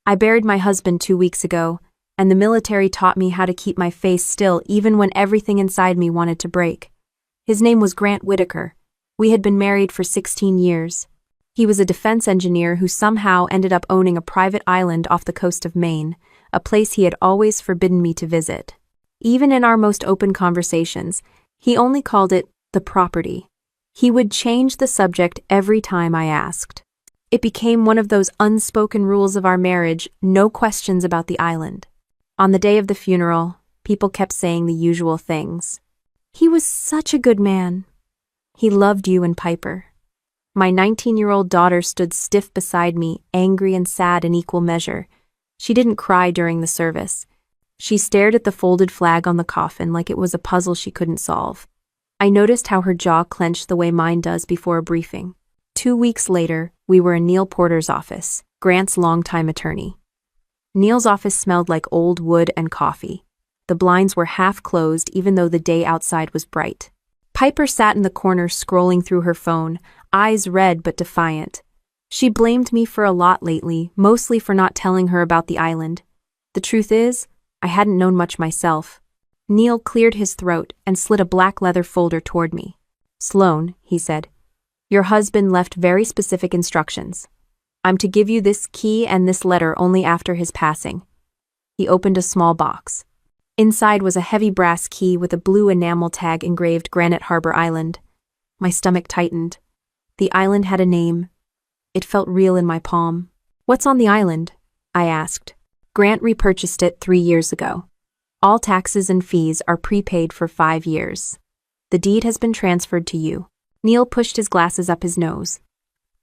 I buried my husband 2 weeks ago, and the military taught me how to keep my face still even when everything inside me wanted to break. His name was Grant Whitaker. We had been married for 16 years. He was a defense engineer who somehow ended up owning a private island off the coast of Maine, a place he had always forbidden me to visit. Even in our most open conversations, he only called it the property. He would change the subject every time I asked. It became one of those unspoken rules of our marriage, no questions about the island. On the day of the funeral, people kept saying the usual things. He was such a good man. He loved you and Piper. My 19-year-old daughter stood stiff beside me, angry and sad in equal measure. She didn't cry during the service. She stared at the folded flag on the coffin like it was a puzzle she couldn't solve. I noticed how her jaw clenched the way mine does before a briefing. 2 weeks later, we were in Neil Porter's office, Grant's longtime attorney. Neil's office smelled like old wood and coffee. The blinds were half closed even though the day outside was bright. Piper sat in the corner scrolling through her phone, eyes red but defiant. She blamed me for a lot lately, mostly for not telling her about the island. The truth is, I hadn't known much myself. Neil cleared his throat and slid a black leather folder toward me. "Sloan," he said, "your husband left very specific instructions. I'm to give you this key and this letter only after his passing." He opened a small box. Inside was a heavy brass key with a blue enamel tag engraved Granite Harbor Island. My stomach tightened. The island had a name. It felt real in my palm. "What's on the island?" I asked. "Grant repurchased it 3 years ago. All taxes and fees are prepaid for 5 years. The deed has been transferred to you." Neil pushed his glasses up his nose.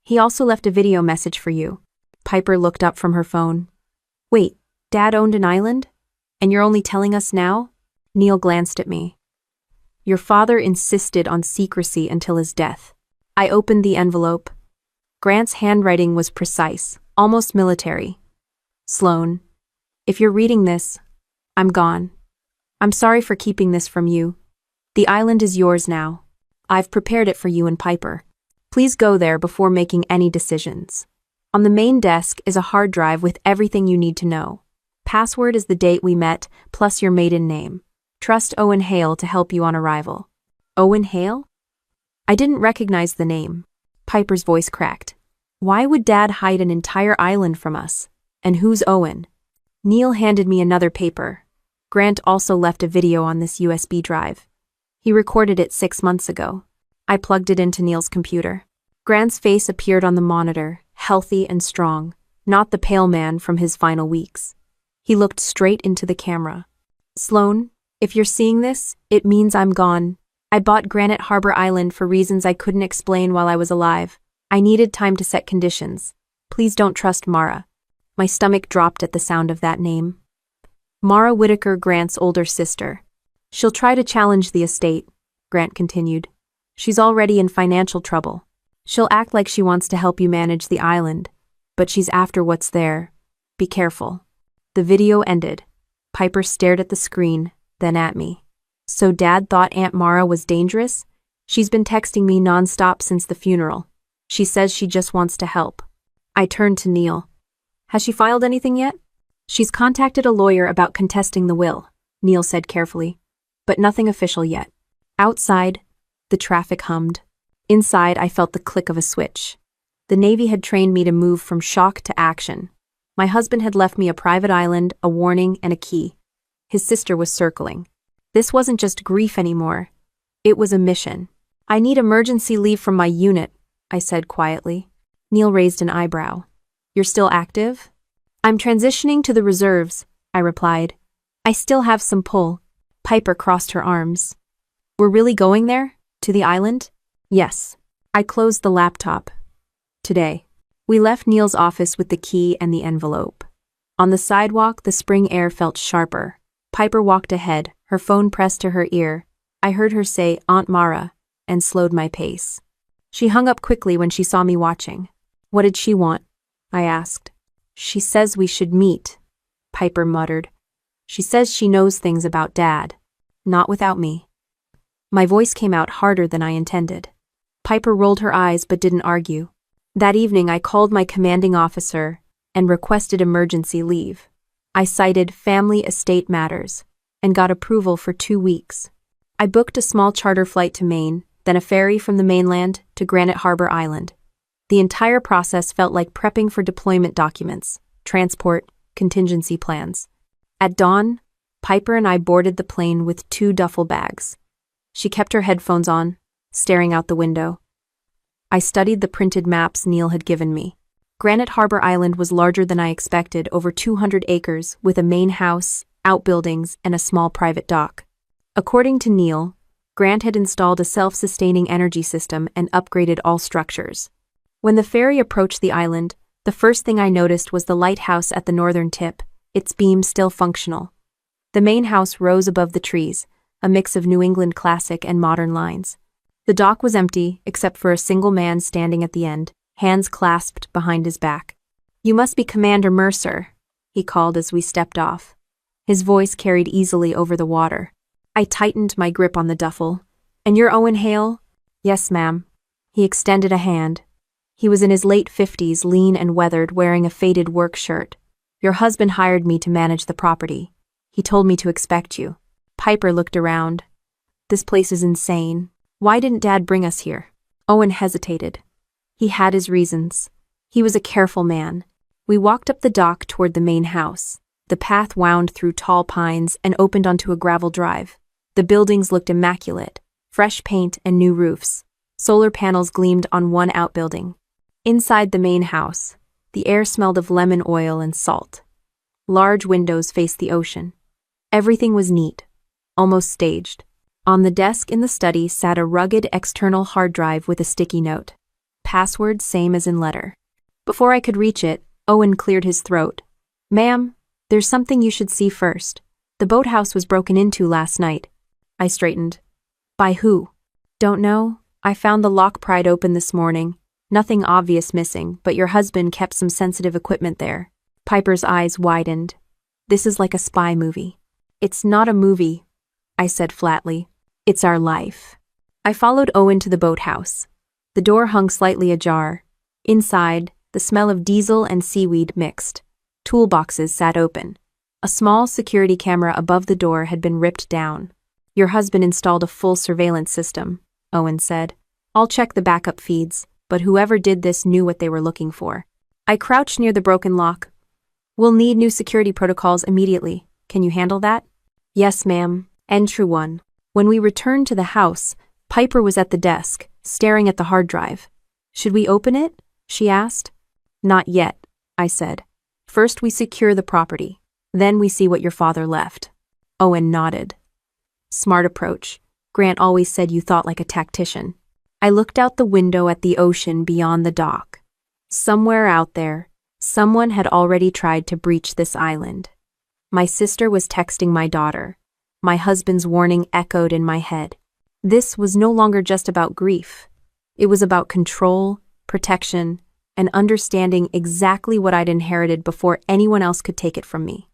"He also left a video message for you." Piper looked up from her phone. "Wait, Dad owned an island? And you're only telling us now?" Neil glanced at me. "Your father insisted on secrecy until his death." I opened the envelope. Grant's handwriting was precise, almost military. "Sloan, if you're reading this, I'm gone. I'm sorry for keeping this from you. The island is yours now. I've prepared it for you and Piper. Please go there before making any decisions. On the main desk is a hard drive with everything you need to know. Password is the date we met, plus your maiden name. Trust Owen Hale to help you on arrival." "Owen Hale?" I didn't recognize the name. Piper's voice cracked. "Why would Dad hide an entire island from us? And who's Owen?" Neil handed me another paper. Grant also left a video on this USB drive. He recorded it 6 months ago. I plugged it into Neil's computer. Grant's face appeared on the monitor, healthy and strong, not the pale man from his final weeks. He looked straight into the camera. "Sloan, if you're seeing this, it means I'm gone. I bought Granite Harbor Island for reasons I couldn't explain while I was alive. I needed time to set conditions. Please don't trust Mara." My stomach dropped at the sound of that name. Mara Whitaker, Grant's older sister. "She'll try to challenge the estate," Grant continued. "She's already in financial trouble. She'll act like she wants to help you manage the island, but she's after what's there. Be careful." The video ended. Piper stared at the screen, then at me. "So Dad thought Aunt Mara was dangerous? She's been texting me nonstop since the funeral. She says she just wants to help." I turned to Neil. "Has she filed anything yet?" "She's contacted a lawyer about contesting the will," Neil said carefully. "But nothing official yet." Outside, the traffic hummed. Inside, I felt the click of a switch. The Navy had trained me to move from shock to action. My husband had left me a private island, a warning, and a key. His sister was circling. This wasn't just grief anymore. It was a mission. "I need emergency leave from my unit," I said quietly. Neil raised an eyebrow. "You're still active?" "I'm transitioning to the reserves," I replied. "I still have some pull." Piper crossed her arms. "We're really going there? To the island?" "Yes." I closed the laptop. "Today." We left Neil's office with the key and the envelope. On the sidewalk, the spring air felt sharper. Piper walked ahead, her phone pressed to her ear. I heard her say, "Aunt Mara," and slowed my pace. She hung up quickly when she saw me watching. "What did she want?" I asked. "She says we should meet," Piper muttered. "She says she knows things about Dad. Not without me." My voice came out harder than I intended. Piper rolled her eyes but didn't argue. That evening I called my commanding officer, and requested emergency leave. I cited family estate matters and got approval for 2 weeks. I booked a small charter flight to Maine, then a ferry from the mainland to Granite Harbor Island. The entire process felt like prepping for deployment documents, transport, contingency plans. At dawn, Piper and I boarded the plane with 2 duffel bags. She kept her headphones on, staring out the window. I studied the printed maps Neil had given me. Granite Harbor Island was larger than I expected, over 200 acres, with a main house, outbuildings, and a small private dock. According to Neil, Grant had installed a self-sustaining energy system and upgraded all structures. When the ferry approached the island, the first thing I noticed was the lighthouse at the northern tip, its beams still functional. The main house rose above the trees, a mix of New England classic and modern lines. The dock was empty, except for a single man standing at the end, hands clasped behind his back. "You must be Commander Mercer," he called as we stepped off. His voice carried easily over the water. I tightened my grip on the duffel. "And you're Owen Hale?" "Yes, ma'am." He extended a hand. He was in his late 50s, lean and weathered, wearing a faded work shirt. "Your husband hired me to manage the property. He told me to expect you." Piper looked around. "This place is insane. Why didn't Dad bring us here?" Owen hesitated. He had his reasons. He was a careful man. We walked up the dock toward the main house. The path wound through tall pines and opened onto a gravel drive. The buildings looked immaculate, fresh paint and new roofs. Solar panels gleamed on one outbuilding. Inside the main house, the air smelled of lemon oil and salt. Large windows faced the ocean. Everything was neat, almost staged. On the desk in the study sat a rugged external hard drive with a sticky note. Password same as in letter. Before I could reach it, Owen cleared his throat. "Ma'am, there's something you should see first. The boathouse was broken into last night." I straightened. "By who?" "Don't know. I found the lock pried open this morning. Nothing obvious missing, but your husband kept some sensitive equipment there." Piper's eyes widened. "This is like a spy movie." "It's not a movie," I said flatly. "It's our life." I followed Owen to the boathouse. The door hung slightly ajar. Inside, the smell of diesel and seaweed mixed. Toolboxes sat open. A small security camera above the door had been ripped down. "Your husband installed a full surveillance system," Owen said. "I'll check the backup feeds, but whoever did this knew what they were looking for." I crouched near the broken lock. "We'll need new security protocols immediately. Can you handle that?" "Yes, ma'am." Entry 1. When we returned to the house, Piper was at the desk, staring at the hard drive. "Should we open it?" she asked. "Not yet," I said. "First we secure the property. Then we see what your father left." Owen nodded. "Smart approach. Grant always said you thought like a tactician." I looked out the window at the ocean beyond the dock. Somewhere out there, someone had already tried to breach this island. My sister was texting my daughter. My husband's warning echoed in my head. This was no longer just about grief. It was about control, protection, and understanding exactly what I'd inherited before anyone else could take it from me.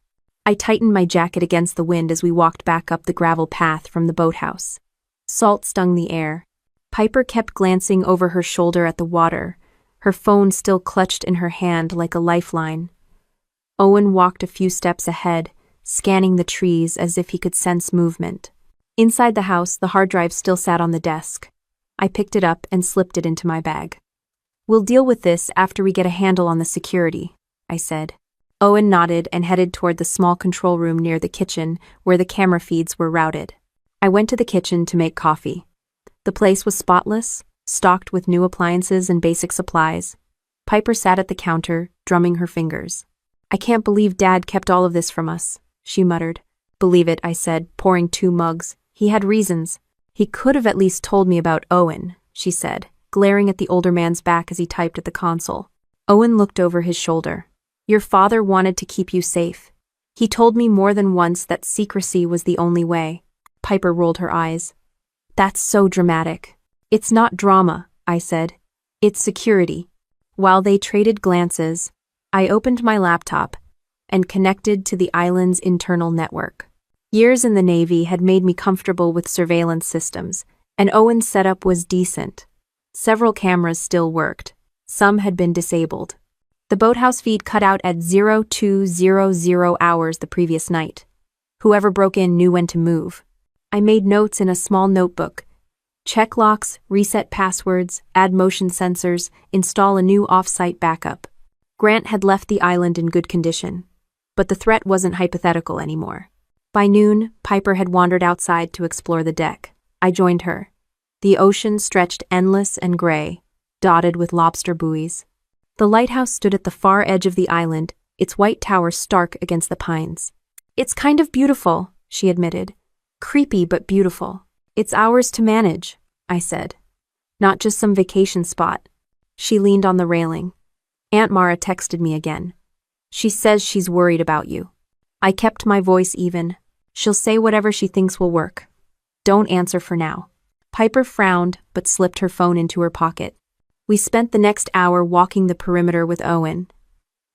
I tightened my jacket against the wind as we walked back up the gravel path from the boathouse. Salt stung the air. Piper kept glancing over her shoulder at the water, her phone still clutched in her hand like a lifeline. Owen walked a few steps ahead, scanning the trees as if he could sense movement. Inside the house, the hard drive still sat on the desk. I picked it up and slipped it into my bag. "We'll deal with this after we get a handle on the security," I said. Owen nodded and headed toward the small control room near the kitchen where the camera feeds were routed. I went to the kitchen to make coffee. The place was spotless, stocked with new appliances and basic supplies. Piper sat at the counter, drumming her fingers. "I can't believe Dad kept all of this from us," she muttered. "Believe it," I said, pouring 2 mugs. "He had reasons." "He could have at least told me about Owen," she said, glaring at the older man's back as he typed at the console. Owen looked over his shoulder. "Your father wanted to keep you safe. He told me more than once that secrecy was the only way." Piper rolled her eyes. "That's so dramatic." "It's not drama," I said. "It's security." While they traded glances, I opened my laptop and connected to the island's internal network. Years in the Navy had made me comfortable with surveillance systems, and Owen's setup was decent. Several cameras still worked. Some had been disabled. The boathouse feed cut out at 0200 hours the previous night. Whoever broke in knew when to move. I made notes in a small notebook. Check locks, reset passwords, add motion sensors, install a new off-site backup. Grant had left the island in good condition, but the threat wasn't hypothetical anymore. By noon, Piper had wandered outside to explore the deck. I joined her. The ocean stretched endless and gray, dotted with lobster buoys. The lighthouse stood at the far edge of the island, its white tower stark against the pines. "It's kind of beautiful," she admitted. "Creepy but beautiful." "It's ours to manage," I said. "Not just some vacation spot." She leaned on the railing. "Aunt Mara texted me again. She says she's worried about you." I kept my voice even. "She'll say whatever she thinks will work. Don't answer for now." Piper frowned but slipped her phone into her pocket. We spent the next hour walking the perimeter with Owen.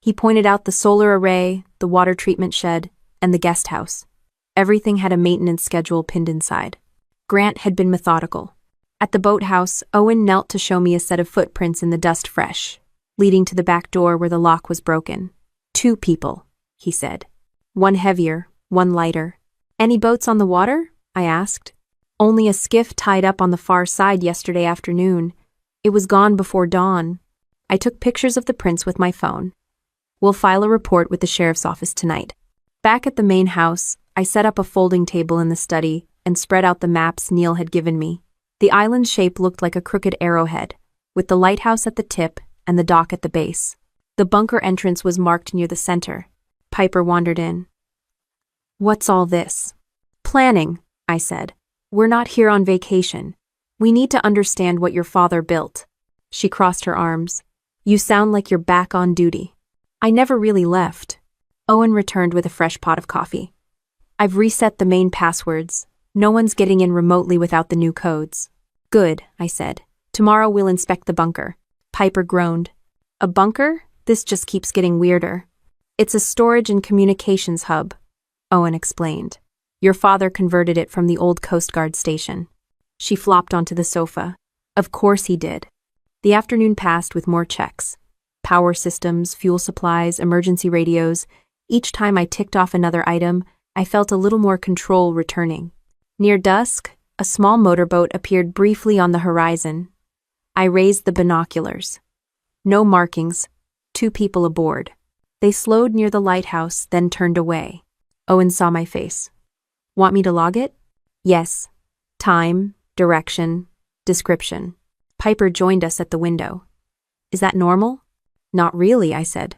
He pointed out the solar array, the water treatment shed, and the guest house. Everything had a maintenance schedule pinned inside. Grant had been methodical. At the boathouse, Owen knelt to show me a set of footprints in the dust fresh, leading to the back door where the lock was broken. "2 people," he said. "One heavier, one lighter." "Any boats on the water?" I asked. "Only a skiff tied up on the far side yesterday afternoon. It was gone before dawn." I took pictures of the prints with my phone. "We'll file a report with the sheriff's office tonight." Back at the main house, I set up a folding table in the study and spread out the maps Neil had given me. The island's shape looked like a crooked arrowhead, with the lighthouse at the tip and the dock at the base. The bunker entrance was marked near the center. Piper wandered in. "What's all this?" "Planning," I said. "We're not here on vacation. We need to understand what your father built." She crossed her arms. "You sound like you're back on duty." "I never really left." Owen returned with a fresh pot of coffee. "I've reset the main passwords. No one's getting in remotely without the new codes." "Good," I said. "Tomorrow we'll inspect the bunker." Piper groaned. "A bunker? This just keeps getting weirder." "It's a storage and communications hub," Owen explained. "Your father converted it from the old Coast Guard station." She flopped onto the sofa. "Of course he did." The afternoon passed with more checks. Power systems, fuel supplies, emergency radios. Each time I ticked off another item, I felt a little more control returning. Near dusk, a small motorboat appeared briefly on the horizon. I raised the binoculars. No markings, 2 people aboard. They slowed near the lighthouse, then turned away. Owen saw my face. "Want me to log it?" "Yes. Time, direction, description." Piper joined us at the window. "Is that normal?" "Not really," I said.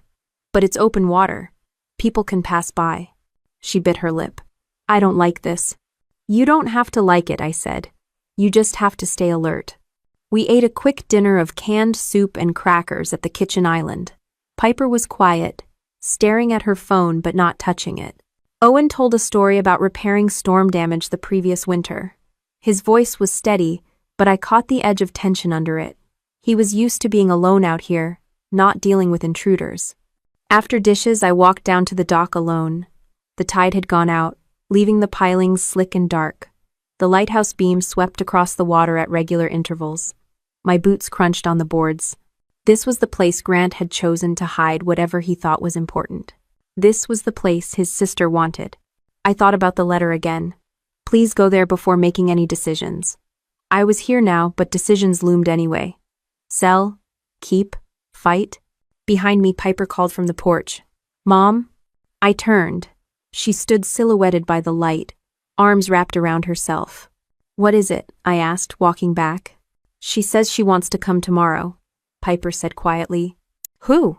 "But it's open water. People can pass by." She bit her lip. "I don't like this." "You don't have to like it," I said. "You just have to stay alert." We ate a quick dinner of canned soup and crackers at the kitchen island. Piper was quiet, staring at her phone but not touching it. Owen told a story about repairing storm damage the previous winter. His voice was steady, but I caught the edge of tension under it. He was used to being alone out here, not dealing with intruders. After dishes, I walked down to the dock alone. The tide had gone out, leaving the pilings slick and dark. The lighthouse beams swept across the water at regular intervals. My boots crunched on the boards. This was the place Grant had chosen to hide whatever he thought was important. This was the place his sister wanted. I thought about the letter again. Please go there before making any decisions. I was here now, but decisions loomed anyway. Sell? Keep? Fight? Behind me, Piper called from the porch. "Mom?" I turned. She stood silhouetted by the light, arms wrapped around herself. "What is it?" I asked, walking back. "She says she wants to come tomorrow," Piper said quietly. "Who?"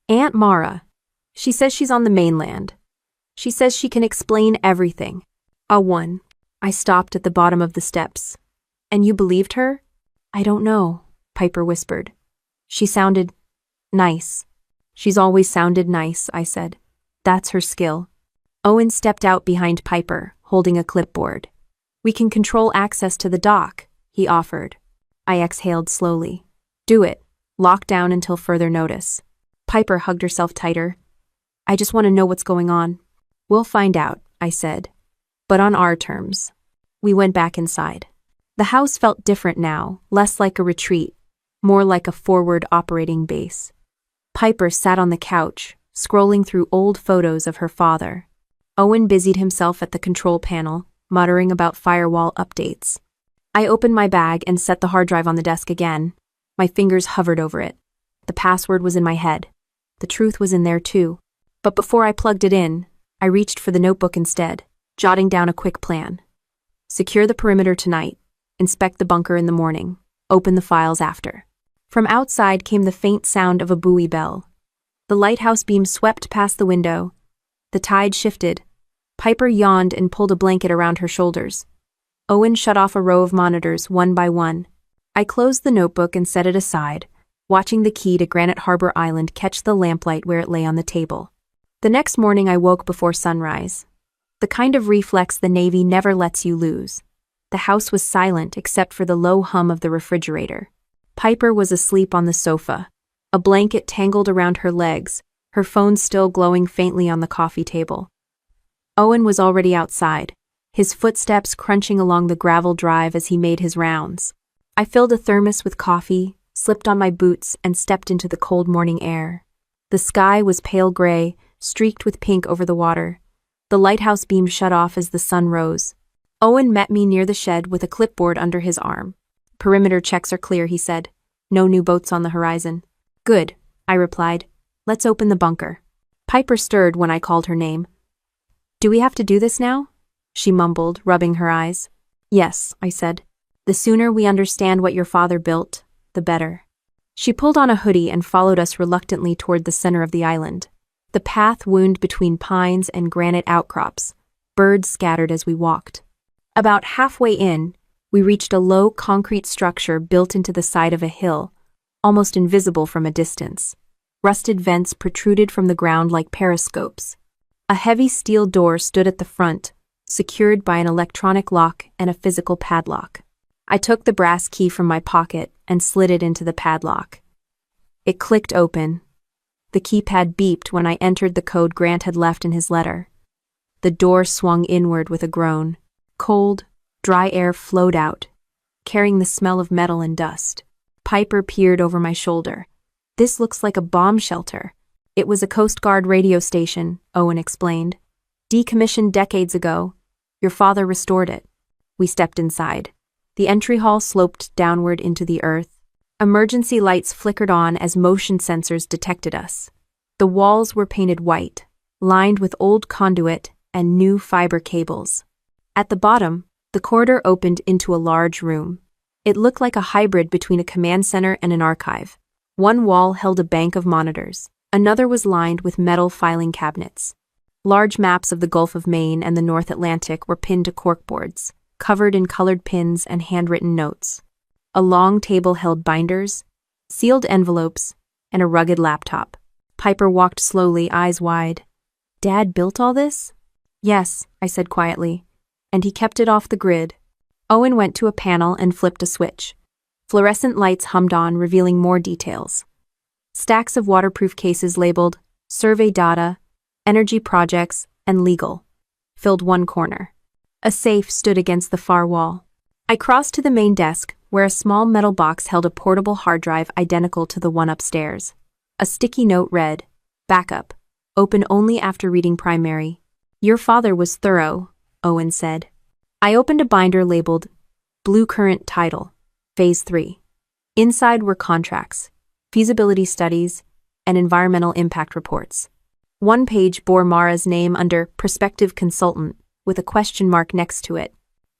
"Aunt Mara. She says she's on the mainland. She says she can explain everything." "One." I stopped at the bottom of the steps. "And you believed her?" "I don't know," Piper whispered. "She sounded nice." "She's always sounded nice," I said. "That's her skill." Owen stepped out behind Piper, holding a clipboard. "We can control access to the dock," he offered. I exhaled slowly. "Do it. Lock down until further notice." Piper hugged herself tighter. "I just want to know what's going on." "We'll find out," I said. "But on our terms." We went back inside. The house felt different now, less like a retreat, more like a forward operating base. Piper sat on the couch, scrolling through old photos of her father. Owen busied himself at the control panel, muttering about firewall updates. I opened my bag and set the hard drive on the desk again. My fingers hovered over it. The password was in my head. The truth was in there too. But before I plugged it in, I reached for the notebook instead, jotting down a quick plan. Secure the perimeter tonight. Inspect the bunker in the morning. Open the files after. From outside came the faint sound of a buoy bell. The lighthouse beam swept past the window. The tide shifted. Piper yawned and pulled a blanket around her shoulders. Owen shut off a row of monitors, one by one. I closed the notebook and set it aside, watching the key to Granite Harbor Island catch the lamplight where it lay on the table. The next morning I woke before sunrise. The kind of reflex the Navy never lets you lose. The house was silent except for the low hum of the refrigerator. Piper was asleep on the sofa, a blanket tangled around her legs, her phone still glowing faintly on the coffee table. Owen was already outside, his footsteps crunching along the gravel drive as he made his rounds. I filled a thermos with coffee, slipped on my boots, and stepped into the cold morning air. The sky was pale gray, streaked with pink over the water. The lighthouse beam shut off as the sun rose. Owen met me near the shed with a clipboard under his arm. Perimeter checks are clear, he said. No new boats on the horizon. Good, I replied. Let's open the bunker. Piper stirred when I called her name. Do we have to do this now? She mumbled, rubbing her eyes. Yes, I said. The sooner we understand what your father built, the better. She pulled on a hoodie and followed us reluctantly toward the center of the island. The path wound between pines and granite outcrops. Birds scattered as we walked. About halfway in, we reached a low concrete structure built into the side of a hill, almost invisible from a distance. Rusted vents protruded from the ground like periscopes. A heavy steel door stood at the front, secured by an electronic lock and a physical padlock. I took the brass key from my pocket and slid it into the padlock. It clicked open. The keypad beeped when I entered the code Grant had left in his letter. The door swung inward with a groan. Cold, dry air flowed out, carrying the smell of metal and dust. Piper peered over my shoulder. This looks like a bomb shelter. It was a Coast Guard radio station, Owen explained. Decommissioned decades ago. Your father restored it. We stepped inside. The entry hall sloped downward into the earth. Emergency lights flickered on as motion sensors detected us. The walls were painted white, lined with old conduit and new fiber cables. At the bottom, the corridor opened into a large room. It looked like a hybrid between a command center and an archive. One wall held a bank of monitors. Another was lined with metal filing cabinets. Large maps of the Gulf of Maine and the North Atlantic were pinned to corkboards, covered in colored pins and handwritten notes. A long table held binders, sealed envelopes, and a rugged laptop. Piper walked slowly, eyes wide. Dad built all this? Yes, I said quietly. And he kept it off the grid. Owen went to a panel and flipped a switch. Fluorescent lights hummed on, revealing more details. Stacks of waterproof cases labeled Survey Data, Energy Projects, and Legal filled one corner. A safe stood against the far wall. I crossed to the main desk, where a small metal box held a portable hard drive identical to the one upstairs. A sticky note read, Backup. Open only after reading primary. Your father was thorough, Owen said. I opened a binder labeled Blue Current Title, Phase 3. Inside were contracts, feasibility studies, and environmental impact reports. One page bore Mara's name under Prospective Consultant, with a question mark next to it.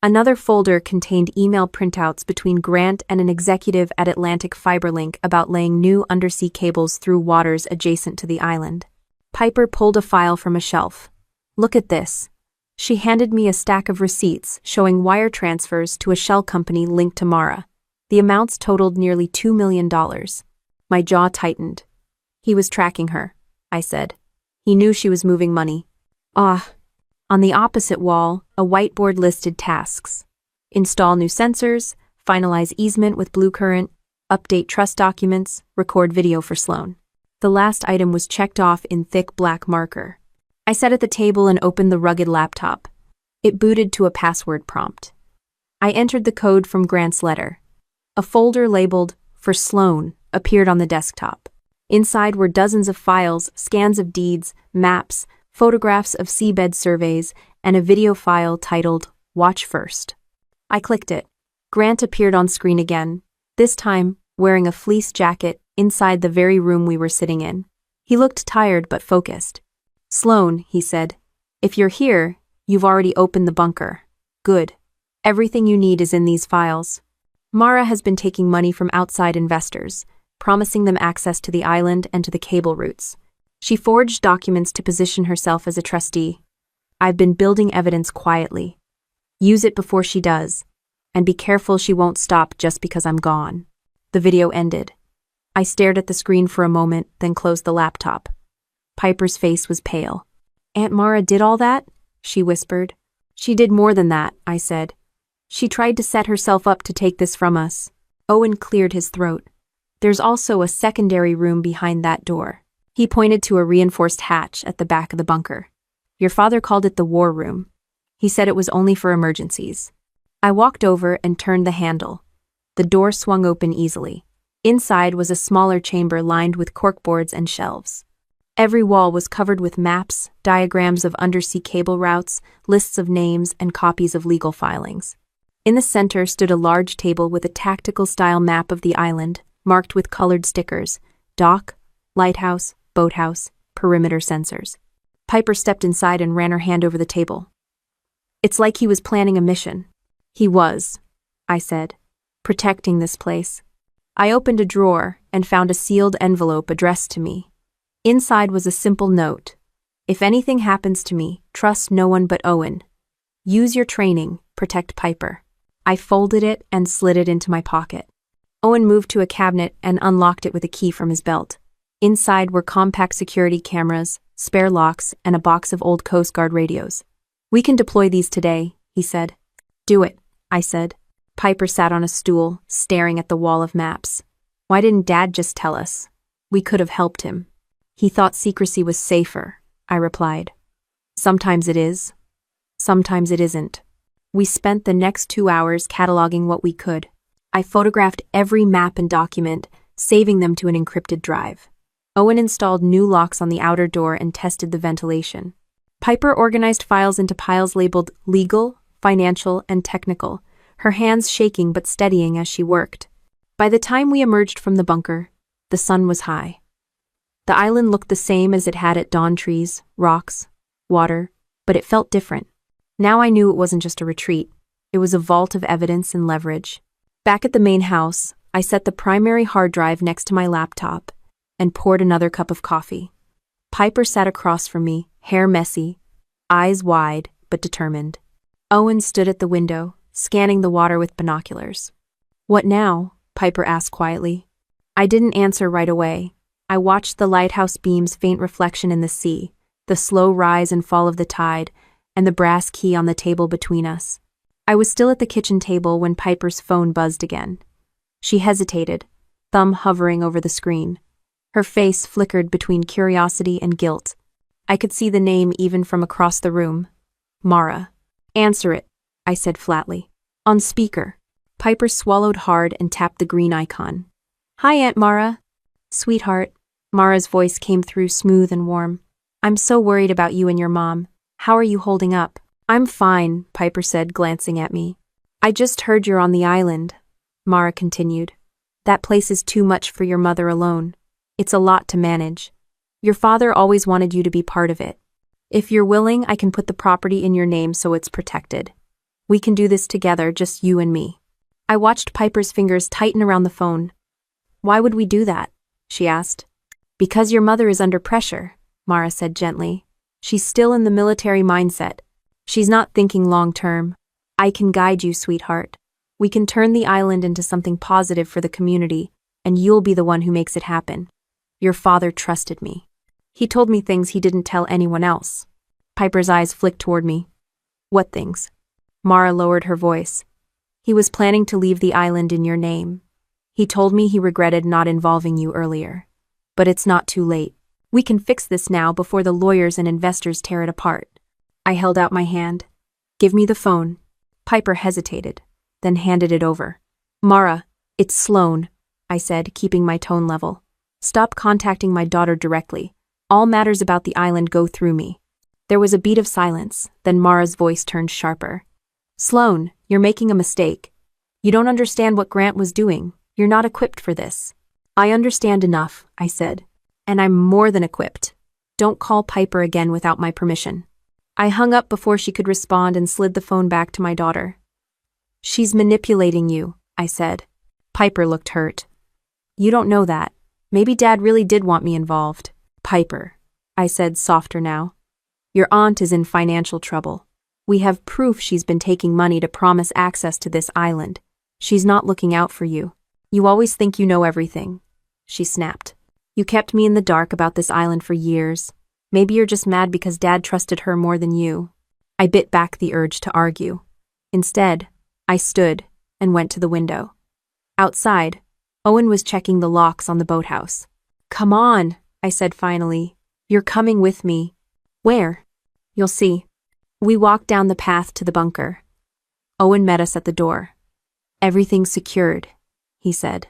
Another folder contained email printouts between Grant and an executive at Atlantic Fiberlink about laying new undersea cables through waters adjacent to the island. Piper pulled a file from a shelf. Look at this. She handed me a stack of receipts showing wire transfers to a shell company linked to Mara. The amounts totaled nearly $2 million. My jaw tightened. He was tracking her, I said. He knew she was moving money. On the opposite wall, a whiteboard listed tasks. Install new sensors, finalize easement with Blue Current, update trust documents, record video for Sloan. The last item was checked off in thick black marker. I sat at the table and opened the rugged laptop. It booted to a password prompt. I entered the code from Grant's letter. A folder labeled, For Sloan, appeared on the desktop. Inside were dozens of files, scans of deeds, maps, photographs of seabed surveys, and a video file titled, "Watch First." I clicked it. Grant appeared on screen again, this time wearing a fleece jacket inside the very room we were sitting in. He looked tired but focused. "Sloan," he said, "if you're here, you've already opened the bunker. Good. Everything you need is in these files." Mara has been taking money from outside investors, promising them access to the island and to the cable routes. She forged documents to position herself as a trustee. I've been building evidence quietly. Use it before she does, and be careful she won't stop just because I'm gone. The video ended. I stared at the screen for a moment, then closed the laptop. Piper's face was pale. "Aunt Mara did all that?" she whispered. "She did more than that," I said. "She tried to set herself up to take this from us." Owen cleared his throat. "There's also a secondary room behind that door." He pointed to a reinforced hatch at the back of the bunker. "Your father called it the war room. He said it was only for emergencies." I walked over and turned the handle. The door swung open easily. Inside was a smaller chamber lined with corkboards and shelves. Every wall was covered with maps, diagrams of undersea cable routes, lists of names, and copies of legal filings. In the center stood a large table with a tactical-style map of the island, marked with colored stickers: dock, lighthouse, boathouse, perimeter sensors. Piper stepped inside and ran her hand over the table. "It's like he was planning a mission." "He was," I said, "protecting this place." I opened a drawer and found a sealed envelope addressed to me. Inside was a simple note: "If anything happens to me, trust no one but Owen. Use your training, protect Piper." I folded it and slid it into my pocket. Owen moved to a cabinet and unlocked it with a key from his belt. Inside were compact security cameras, spare locks, and a box of old Coast Guard radios. "We can deploy these today," he said. "Do it," I said. Piper sat on a stool, staring at the wall of maps. "Why didn't Dad just tell us? We could have helped him." "He thought secrecy was safer," I replied. "Sometimes it is. Sometimes it isn't." We spent the next 2 hours cataloging what we could. I photographed every map and document, saving them to an encrypted drive. Owen installed new locks on the outer door and tested the ventilation. Piper organized files into piles labeled legal, financial, and technical, her hands shaking but steadying as she worked. By the time we emerged from the bunker, the sun was high. The island looked the same as it had at dawn: trees, rocks, water, but it felt different. Now I knew it wasn't just a retreat. It was a vault of evidence and leverage. Back at the main house, I set the primary hard drive next to my laptop and poured another cup of coffee. Piper sat across from me, hair messy, eyes wide but determined. Owen stood at the window, scanning the water with binoculars. "What now?" Piper asked quietly. I didn't answer right away. I watched the lighthouse beam's faint reflection in the sea, the slow rise and fall of the tide, and the brass key on the table between us. I was still at the kitchen table when Piper's phone buzzed again. She hesitated, thumb hovering over the screen. Her face flickered between curiosity and guilt. I could see the name even from across the room. Mara. "Answer it," I said flatly. "On speaker." Piper swallowed hard and tapped the green icon. "Hi, Aunt Mara." "Sweetheart." Mara's voice came through smooth and warm. "I'm so worried about you and your mom. How are you holding up?" "I'm fine," Piper said, glancing at me. "I just heard you're on the island," Mara continued. "That place is too much for your mother alone. It's a lot to manage. Your father always wanted you to be part of it. If you're willing, I can put the property in your name so it's protected. We can do this together, just you and me." I watched Piper's fingers tighten around the phone. "Why would we do that?" she asked. "Because your mother is under pressure," Mara said gently. "She's still in the military mindset. She's not thinking long-term. I can guide you, sweetheart. We can turn the island into something positive for the community, and you'll be the one who makes it happen. Your father trusted me. He told me things he didn't tell anyone else." Piper's eyes flicked toward me. "What things?" Mara lowered her voice. "He was planning to leave the island in your name. He told me he regretted not involving you earlier. But it's not too late. We can fix this now before the lawyers and investors tear it apart." I held out my hand. "Give me the phone." Piper hesitated, then handed it over. "Mara, it's Sloan," I said, keeping my tone level. Stop contacting my daughter directly. All matters about the island go through me. There was a beat of silence, then Mara's voice turned sharper. Sloan, you're making a mistake. You don't understand what Grant was doing. You're not equipped for this. I understand enough, I said. And I'm more than equipped. Don't call Piper again without my permission. I hung up before she could respond and slid the phone back to my daughter. She's manipulating you, I said. Piper looked hurt. You don't know that. Maybe Dad really did want me involved. Piper, I said, softer now. Your aunt is in financial trouble. We have proof she's been taking money to promise access to this island. She's not looking out for you. You always think you know everything. She snapped. You kept me in the dark about this island for years. Maybe you're just mad because Dad trusted her more than you. I bit back the urge to argue. Instead, I stood and went to the window. Outside, Owen was checking the locks on the boathouse. Come on, I said finally. You're coming with me. Where? You'll see. We walked down the path to the bunker. Owen met us at the door. Everything's secured, he said.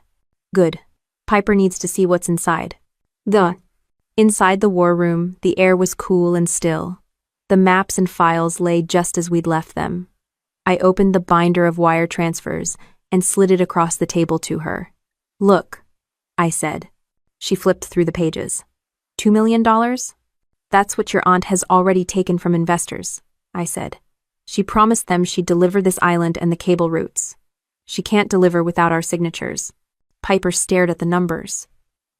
Good. Piper needs to see what's inside. Inside the war room, the air was cool and still. The maps and files lay just as we'd left them. I opened the binder of wire transfers and slid it across the table to her. Look, I said. She flipped through the pages. $2 million? That's what your aunt has already taken from investors, I said. She promised them she'd deliver this island and the cable routes. She can't deliver without our signatures. Piper stared at the numbers.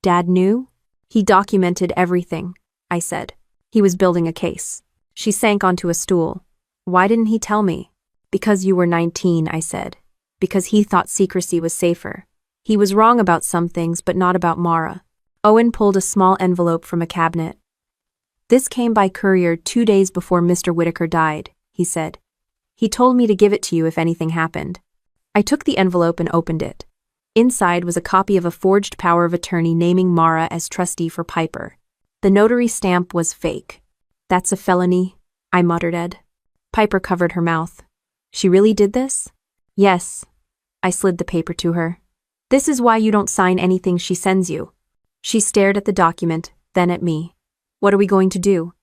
Dad knew? He documented everything, I said. He was building a case. She sank onto a stool. Why didn't he tell me? Because you were 19, I said. Because he thought secrecy was safer. He was wrong about some things, but not about Mara. Owen pulled a small envelope from a cabinet. This came by courier 2 days before Mr. Whitaker died, he said. He told me to give it to you if anything happened. I took the envelope and opened it. Inside was a copy of a forged power of attorney naming Mara as trustee for Piper. The notary stamp was fake. That's a felony, I muttered. Ed. Piper covered her mouth. She really did this? Yes. I slid the paper to her. This is why you don't sign anything she sends you. She stared at the document, then at me. What are we going to do?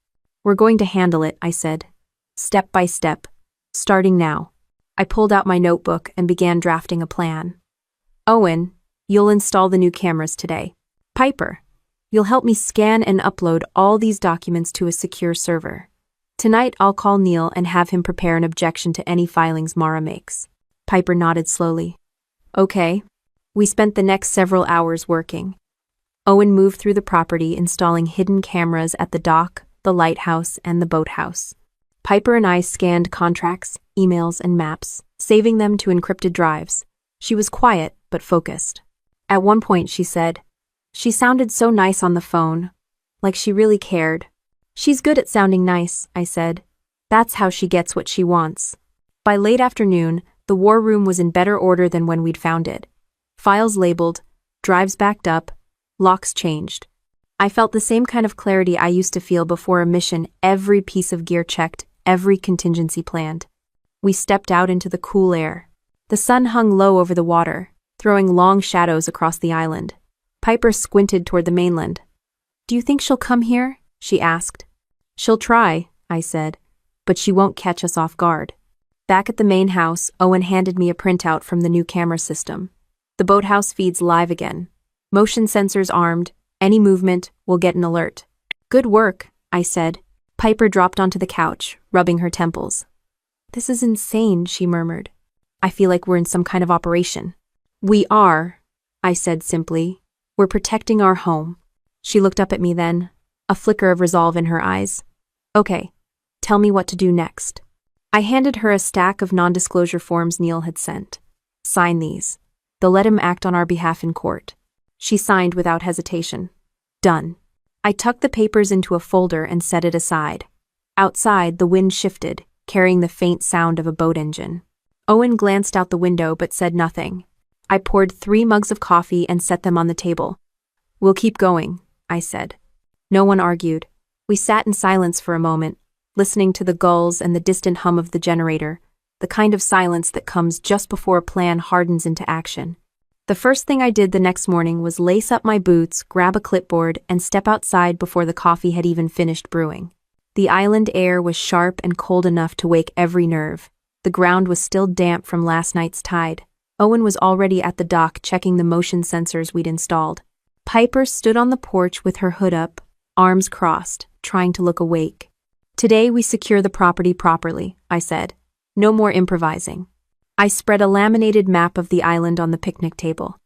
We're going to handle it, I said. Step by step. Starting now. I pulled out my notebook and began drafting a plan. Owen, you'll install the new cameras today. Piper, you'll help me scan and upload all these documents to a secure server. Tonight I'll call Neil and have him prepare an objection to any filings Mara makes. Piper nodded slowly. Okay. We spent the next several hours working. Owen moved through the property, installing hidden cameras at the dock, the lighthouse, and the boathouse. Piper and I scanned contracts, emails, and maps, saving them to encrypted drives. She was quiet, but focused. At one point, she said, "She sounded so nice on the phone, like she really cared." "She's good at sounding nice," I said. "That's how she gets what she wants." By late afternoon, the war room was in better order than when we'd found it. Files labeled, drives backed up, locks changed. I felt the same kind of clarity I used to feel before a mission, every piece of gear checked, every contingency planned. We stepped out into the cool air. The sun hung low over the water, throwing long shadows across the island. Piper squinted toward the mainland. "Do you think she'll come here?" she asked. "She'll try," I said, "but she won't catch us off guard." Back at the main house, Owen handed me a printout from the new camera system. The boathouse feeds live again. Motion sensors armed. Any movement will get an alert. "Good work," I said. Piper dropped onto the couch, rubbing her temples. "This is insane," she murmured. "I feel like we're in some kind of operation." "We are," I said simply. "We're protecting our home." She looked up at me then, a flicker of resolve in her eyes. "Okay, tell me what to do next." I handed her a stack of non-disclosure forms Neil had sent. "Sign these. They'll let him act on our behalf in court." She signed without hesitation. "Done." I tucked the papers into a folder and set it aside. Outside, the wind shifted, carrying the faint sound of a boat engine. Owen glanced out the window but said nothing. I poured 3 mugs of coffee and set them on the table. "We'll keep going," I said. No one argued. We sat in silence for a moment, listening to the gulls and the distant hum of the generator, the kind of silence that comes just before a plan hardens into action. The first thing I did the next morning was lace up my boots, grab a clipboard, and step outside before the coffee had even finished brewing. The island air was sharp and cold enough to wake every nerve. The ground was still damp from last night's tide. Owen was already at the dock checking the motion sensors we'd installed. Piper stood on the porch with her hood up, arms crossed, trying to look awake. "Today we secure the property properly," I said. "No more improvising." I spread a laminated map of the island on the picnic table.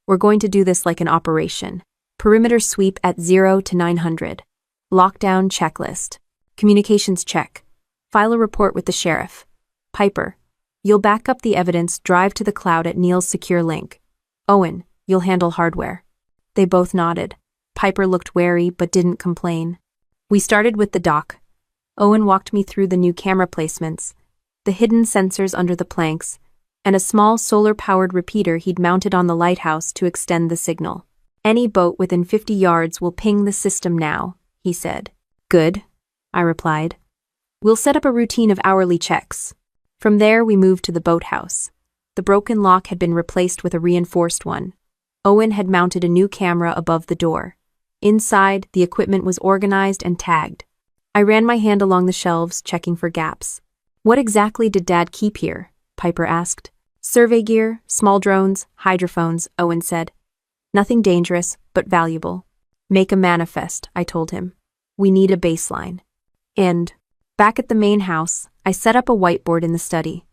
"We're going to do this like an operation. Perimeter sweep at 0 to 900. Lockdown checklist. Communications check. File a report with the sheriff. Piper, you'll back up the evidence, drive to the cloud at Neil's secure link. Owen, you'll handle hardware." They both nodded. Piper looked wary but didn't complain. We started with the dock. Owen walked me through the new camera placements, the hidden sensors under the planks, and a small solar-powered repeater he'd mounted on the lighthouse to extend the signal. "Any boat within 50 yards will ping the system now," he said. "Good," I replied. "We'll set up a routine of hourly checks." From there we moved to the boathouse. The broken lock had been replaced with a reinforced one. Owen had mounted a new camera above the door. Inside, the equipment was organized and tagged. I ran my hand along the shelves, checking for gaps. "What exactly did Dad keep here?" Piper asked. "Survey gear, small drones, hydrophones," Owen said. "Nothing dangerous, but valuable." "Make a manifest," I told him. "We need a baseline." And, back at the main house, I set up a whiteboard in the study.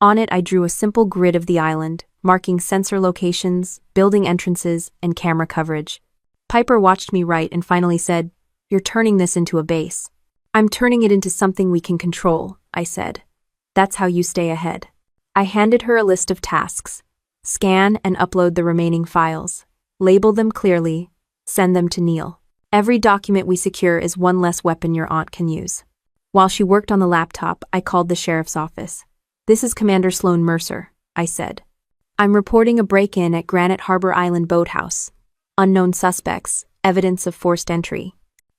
On it I drew a simple grid of the island, marking sensor locations, building entrances, and camera coverage. Piper watched me write and finally said, "You're turning this into a base." "I'm turning it into something we can control," I said. "That's how you stay ahead." I handed her a list of tasks. Scan and upload the remaining files. Label them clearly. Send them to Neil. Every document we secure is one less weapon your aunt can use. While she worked on the laptop, I called the sheriff's office. "This is Commander Sloan Mercer," I said. "I'm reporting a break-in at Granite Harbor Island Boathouse. Unknown suspects, evidence of forced entry."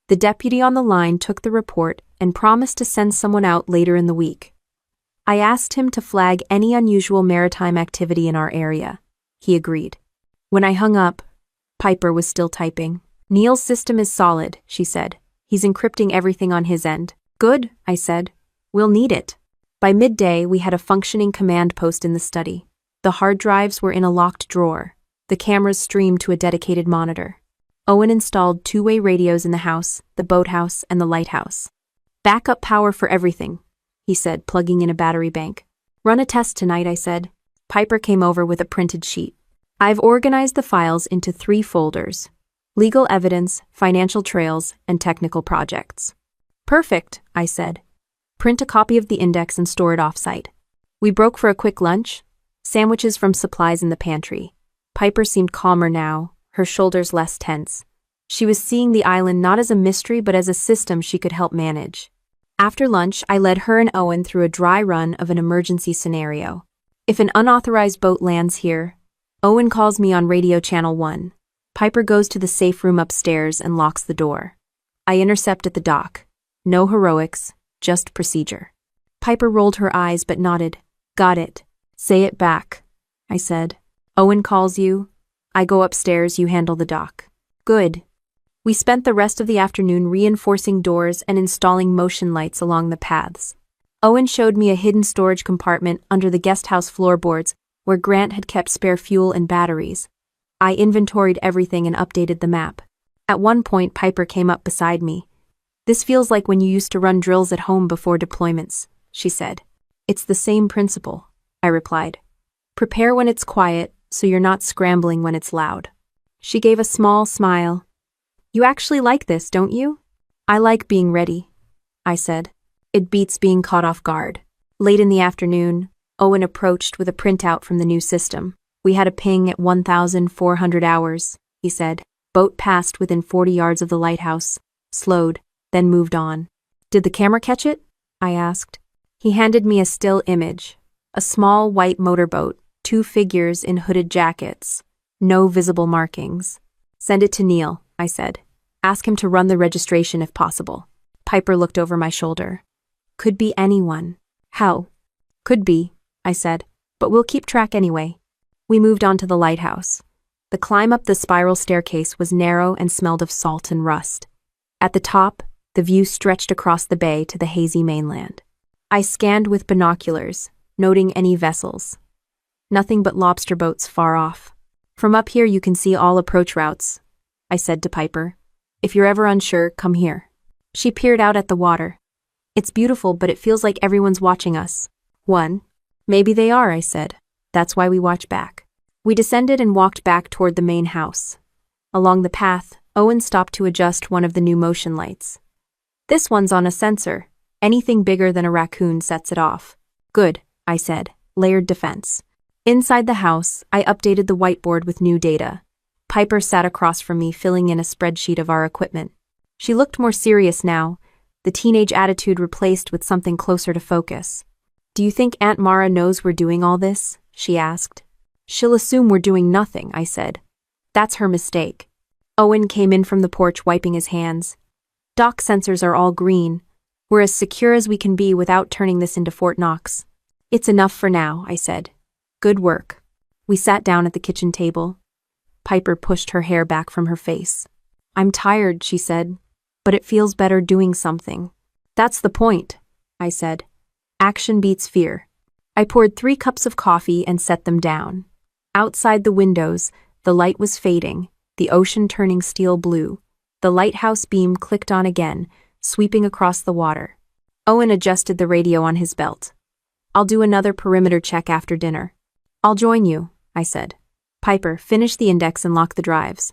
The deputy on the line took the report and promised to send someone out later in the week. I asked him to flag any unusual maritime activity in our area. He agreed. When I hung up, Piper was still typing. "Neil's system is solid," she said. "He's encrypting everything on his end." "Good," I said. "We'll need it." By midday, we had a functioning command post in the study. The hard drives were in a locked drawer. The cameras streamed to a dedicated monitor. Owen installed two-way radios in the house, the boathouse, and the lighthouse. "Backup power for everything," he said, plugging in a battery bank. "Run a test tonight," I said. Piper came over with a printed sheet. "I've organized the files into 3 folders: legal evidence, financial trails, and technical projects." "Perfect," I said. "Print a copy of the index and store it off-site." We broke for a quick lunch, sandwiches from supplies in the pantry. Piper seemed calmer now, her shoulders less tense. She was seeing the island not as a mystery but as a system she could help manage. After lunch, I led her and Owen through a dry run of an emergency scenario. If an unauthorized boat lands here, Owen calls me on radio channel 1. Piper goes to the safe room upstairs and locks the door. I intercept at the dock. No heroics, just procedure. Piper rolled her eyes but nodded. "Got it. Say it back," I said. "Owen calls you. I go upstairs, you handle the dock." "Good." We spent the rest of the afternoon reinforcing doors and installing motion lights along the paths. Owen showed me a hidden storage compartment under the guesthouse floorboards where Grant had kept spare fuel and batteries. I inventoried everything and updated the map. At one point, Piper came up beside me. "This feels like when you used to run drills at home before deployments," she said. "It's the same principle," I replied. "Prepare when it's quiet, so you're not scrambling when it's loud." She gave a small smile. "You actually like this, don't you?" "I like being ready," I said. "It beats being caught off guard." Late in the afternoon, Owen approached with a printout from the new system. "We had a ping at 1,400 hours, he said. "Boat passed within 40 yards of the lighthouse, slowed, then moved on." "Did the camera catch it?" I asked. He handed me a still image. A small white motorboat, 2 figures in hooded jackets. No visible markings. "Send it to Neil," I said. "Ask him to run the registration if possible." Piper looked over my shoulder. "Could be anyone." "How?" "Could be," I said, "but we'll keep track anyway." We moved on to the lighthouse. The climb up the spiral staircase was narrow and smelled of salt and rust. At the top, the view stretched across the bay to the hazy mainland. I scanned with binoculars, noting any vessels. Nothing but lobster boats far off. From up here you can see all approach routes, I said to Piper. If you're ever unsure, come here. She peered out at the water. It's beautiful, but it feels like everyone's watching us. Maybe they are, I said. That's why we watch back. We descended and walked back toward the main house. Along the path, Owen stopped to adjust one of the new motion lights. This one's on a sensor. Anything bigger than a raccoon sets it off. Good, I said. Layered defense. Inside the house, I updated the whiteboard with new data. Piper sat across from me, filling in a spreadsheet of our equipment. She looked more serious now, the teenage attitude replaced with something closer to focus. Do you think Aunt Mara knows we're doing all this? She asked. She'll assume we're doing nothing, I said. That's her mistake. Owen came in from the porch wiping his hands. Dock sensors are all green. We're as secure as we can be without turning this into Fort Knox. It's enough for now, I said. Good work. We sat down at the kitchen table. Piper pushed her hair back from her face. I'm tired, she said, but it feels better doing something. That's the point, I said. Action beats fear. I poured 3 cups of coffee and set them down. Outside the windows, the light was fading, the ocean turning steel blue. The lighthouse beam clicked on again, sweeping across the water. Owen adjusted the radio on his belt. I'll do another perimeter check after dinner. I'll join you, I said. Piper, finish the index and lock the drives.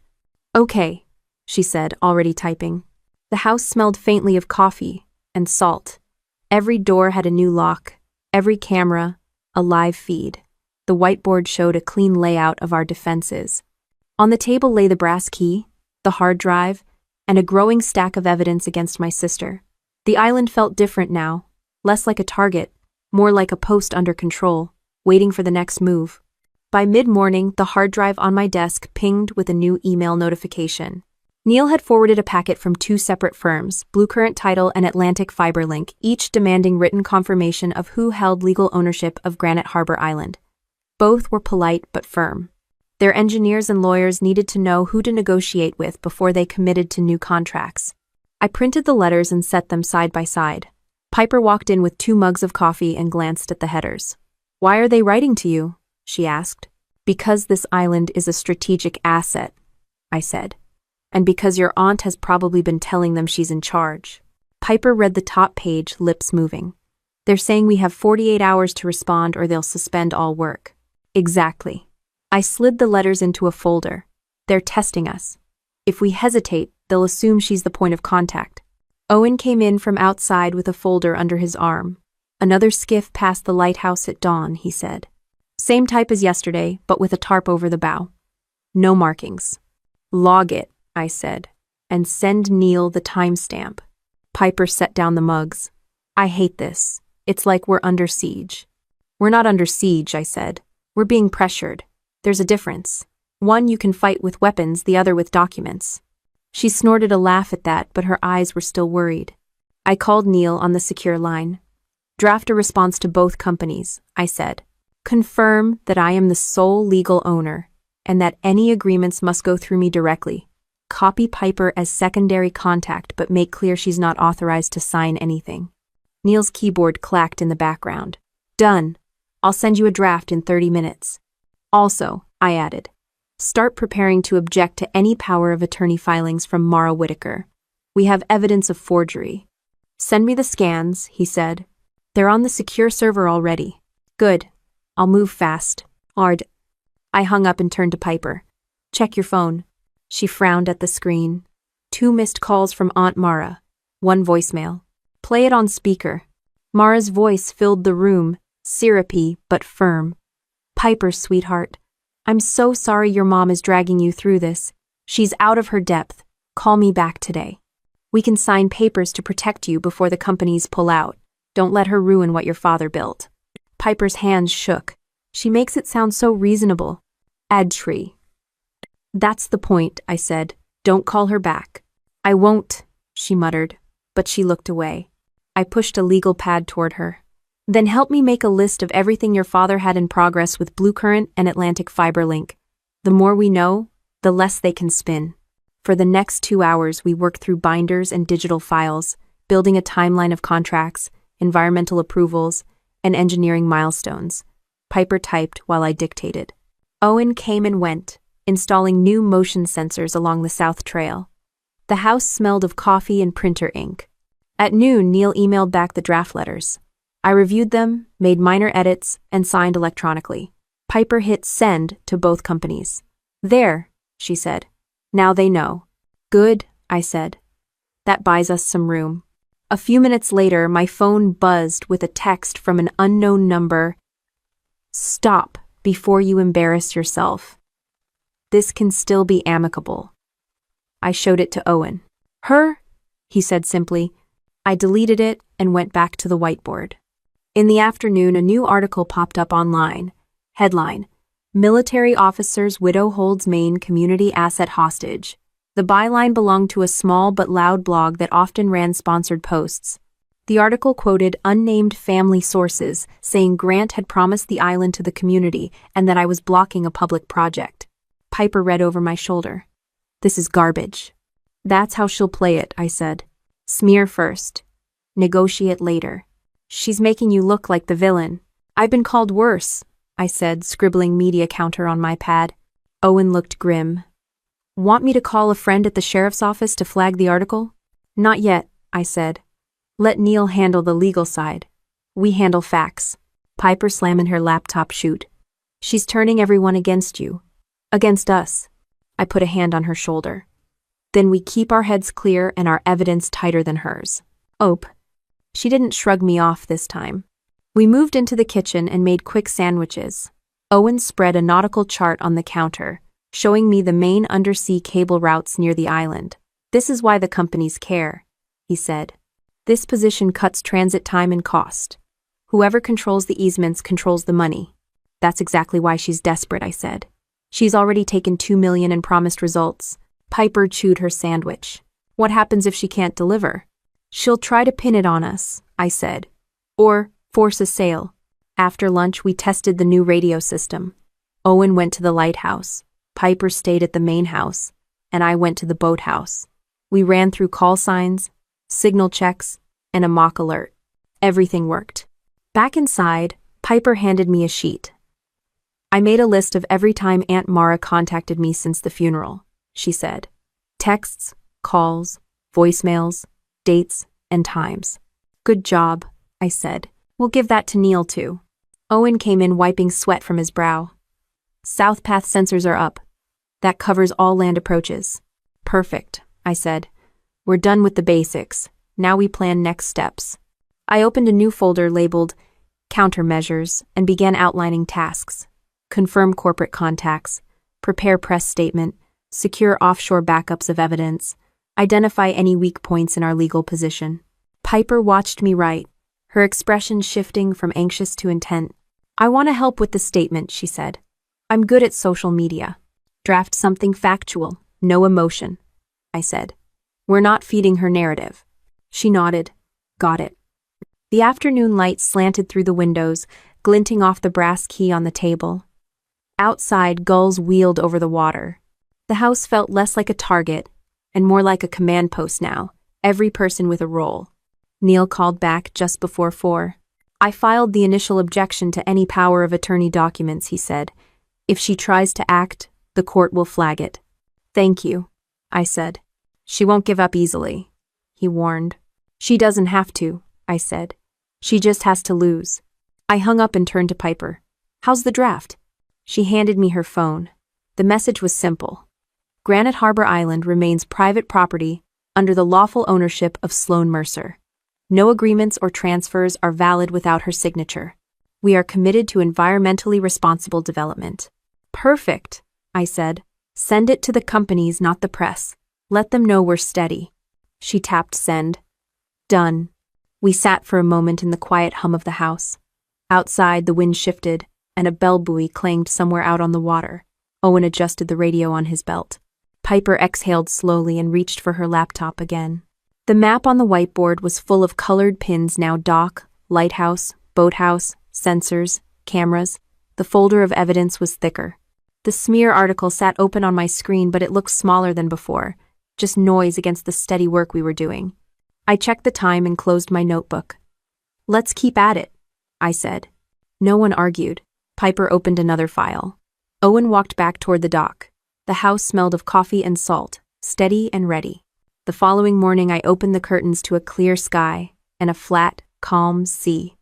Okay, she said, already typing. The house smelled faintly of coffee and salt. Every door had a new lock, every camera, a live feed. The whiteboard showed a clean layout of our defenses. On the table lay the brass key, the hard drive, and a growing stack of evidence against my sister. The island felt different now, less like a target, more like a post under control, waiting for the next move. By mid-morning, the hard drive on my desk pinged with a new email notification. Neil had forwarded a packet from 2 separate firms, Blue Current Title and Atlantic Fiber Link, each demanding written confirmation of who held legal ownership of Granite Harbor Island. Both were polite but firm. Their engineers and lawyers needed to know who to negotiate with before they committed to new contracts. I printed the letters and set them side by side. Piper walked in with 2 mugs of coffee and glanced at the headers. Why are they writing to you? She asked. Because this island is a strategic asset, I said. And because your aunt has probably been telling them she's in charge. Piper read the top page, lips moving. They're saying we have 48 hours to respond or they'll suspend all work. Exactly. I slid the letters into a folder. They're testing us. If we hesitate, they'll assume she's the point of contact. Owen came in from outside with a folder under his arm. Another skiff passed the lighthouse at dawn, he said. Same type as yesterday, but with a tarp over the bow. No markings. Log it, I said, and send Neil the timestamp. Piper set down the mugs. I hate this. It's like we're under siege. We're not under siege, I said. We're being pressured. There's a difference. One you can fight with weapons, the other with documents. She snorted a laugh at that, but her eyes were still worried. I called Neil on the secure line. Draft a response to both companies, I said. Confirm that I am the sole legal owner, and that any agreements must go through me directly. Copy Piper as secondary contact, but make clear she's not authorized to sign anything. Neil's keyboard clacked in the background. Done. I'll send you a draft in 30 minutes. Also, I added, start preparing to object to any power of attorney filings from Mara Whitaker. We have evidence of forgery. Send me the scans, he said. They're on the secure server already. Good. I'll move fast. Hard. I hung up and turned to Piper. Check your phone. She frowned at the screen. 2 missed calls from Aunt Mara. 1 voicemail. Play it on speaker. Mara's voice filled the room, syrupy but firm. Piper, sweetheart. I'm so sorry your mom is dragging you through this. She's out of her depth. Call me back today. We can sign papers to protect you before the companies pull out. Don't let her ruin what your father built. Piper's hands shook. She makes it sound so reasonable. Add tree. That's the point, I said. Don't call her back. I won't, she muttered, but she looked away. I pushed a legal pad toward her. Then help me make a list of everything your father had in progress with Bluecurrent and Atlantic Fiber Link. The more we know, the less they can spin. For the next 2 hours, we worked through binders and digital files, building a timeline of contracts, environmental approvals, and engineering milestones. Piper typed while I dictated. Owen came and went, installing new motion sensors along the South Trail. The house smelled of coffee and printer ink. At noon, Neil emailed back the draft letters. I reviewed them, made minor edits, and signed electronically. Piper hit send to both companies. There, she said. Now they know. Good, I said. That buys us some room. A few minutes later, my phone buzzed with a text from an unknown number. Stop before you embarrass yourself. This can still be amicable. I showed it to Owen. Her? He said simply. I deleted it and went back to the whiteboard. In the afternoon, a new article popped up online. Headline: Military Officer's Widow Holds Maine Community Asset Hostage. The byline belonged to a small but loud blog that often ran sponsored posts. The article quoted unnamed family sources, saying Grant had promised the island to the community and that I was blocking a public project. Piper read over my shoulder. This is garbage. That's how she'll play it, I said. Smear first. Negotiate later. She's making you look like the villain. I've been called worse, I said, scribbling media counter on my pad. Owen looked grim. Want me to call a friend at the sheriff's office to flag the article? Not yet, I said. Let Neil handle the legal side. We handle facts. Piper slammed her laptop shut. She's turning everyone against you. Against us. I put a hand on her shoulder. Then we keep our heads clear and our evidence tighter than hers. Ope. She didn't shrug me off this time. We moved into the kitchen and made quick sandwiches. Owen spread a nautical chart on the counter, showing me the main undersea cable routes near the island. This is why the companies care, he said. This position cuts transit time and cost. Whoever controls the easements controls the money. That's exactly why she's desperate, I said. She's already taken $2 million and promised results. Piper chewed her sandwich. What happens if she can't deliver? She'll try to pin it on us, I said. Or force a sale. After lunch, we tested the new radio system. Owen went to the lighthouse. Piper stayed at the main house, and I went to the boathouse. We ran through call signs, signal checks, and a mock alert. Everything worked. Back inside, Piper handed me a sheet. I made a list of every time Aunt Mara contacted me since the funeral, she said. Texts, calls, voicemails, dates, and times. Good job, I said. We'll give that to Neil too. Owen came in wiping sweat from his brow. South path sensors are up. That covers all land approaches. Perfect, I said. We're done with the basics. Now we plan next steps. I opened a new folder labeled Countermeasures and began outlining tasks. Confirm corporate contacts, prepare press statement, secure offshore backups of evidence, identify any weak points in our legal position. Piper watched me write, her expression shifting from anxious to intent. I want to help with the statement, she said. I'm good at social media. Draft something factual, no emotion, I said. We're not feeding her narrative. She nodded. Got it. The afternoon light slanted through the windows, glinting off the brass key on the table. Outside, gulls wheeled over the water. The house felt less like a target and more like a command post now, every person with a role. Neil called back just before 4. I filed the initial objection to any power of attorney documents, he said. If she tries to act, the court will flag it. Thank you, I said. She won't give up easily, he warned. She doesn't have to, I said. She just has to lose. I hung up and turned to Piper. How's the draft? She handed me her phone. The message was simple. Granite Harbor Island remains private property under the lawful ownership of Sloan Mercer. No agreements or transfers are valid without her signature. We are committed to environmentally responsible development. Perfect, I said. Send it to the companies, not the press. Let them know we're steady. She tapped send. Done. We sat for a moment in the quiet hum of the house. Outside, the wind shifted, and a bell buoy clanged somewhere out on the water. Owen adjusted the radio on his belt. Piper exhaled slowly and reached for her laptop again. The map on the whiteboard was full of colored pins, now dock, lighthouse, boathouse, sensors, cameras. The folder of evidence was thicker. The smear article sat open on my screen, but it looked smaller than before, just noise against the steady work we were doing. I checked the time and closed my notebook. "Let's keep at it," I said. No one argued. Piper opened another file. Owen walked back toward the dock. The house smelled of coffee and salt, steady and ready. The following morning I opened the curtains to a clear sky and a flat, calm sea.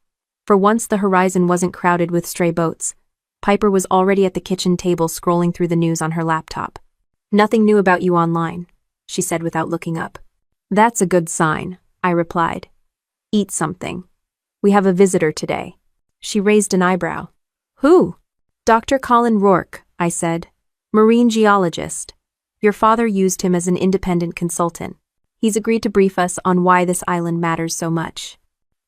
For once the horizon wasn't crowded with stray boats. Piper was already at the kitchen table scrolling through the news on her laptop. "Nothing new about you online," she said without looking up. "That's a good sign," I replied. "Eat something. We have a visitor today." She raised an eyebrow. "Who?" "Dr. Colin Rourke," I said. "Marine geologist. Your father used him as an independent consultant. He's agreed to brief us on why this island matters so much."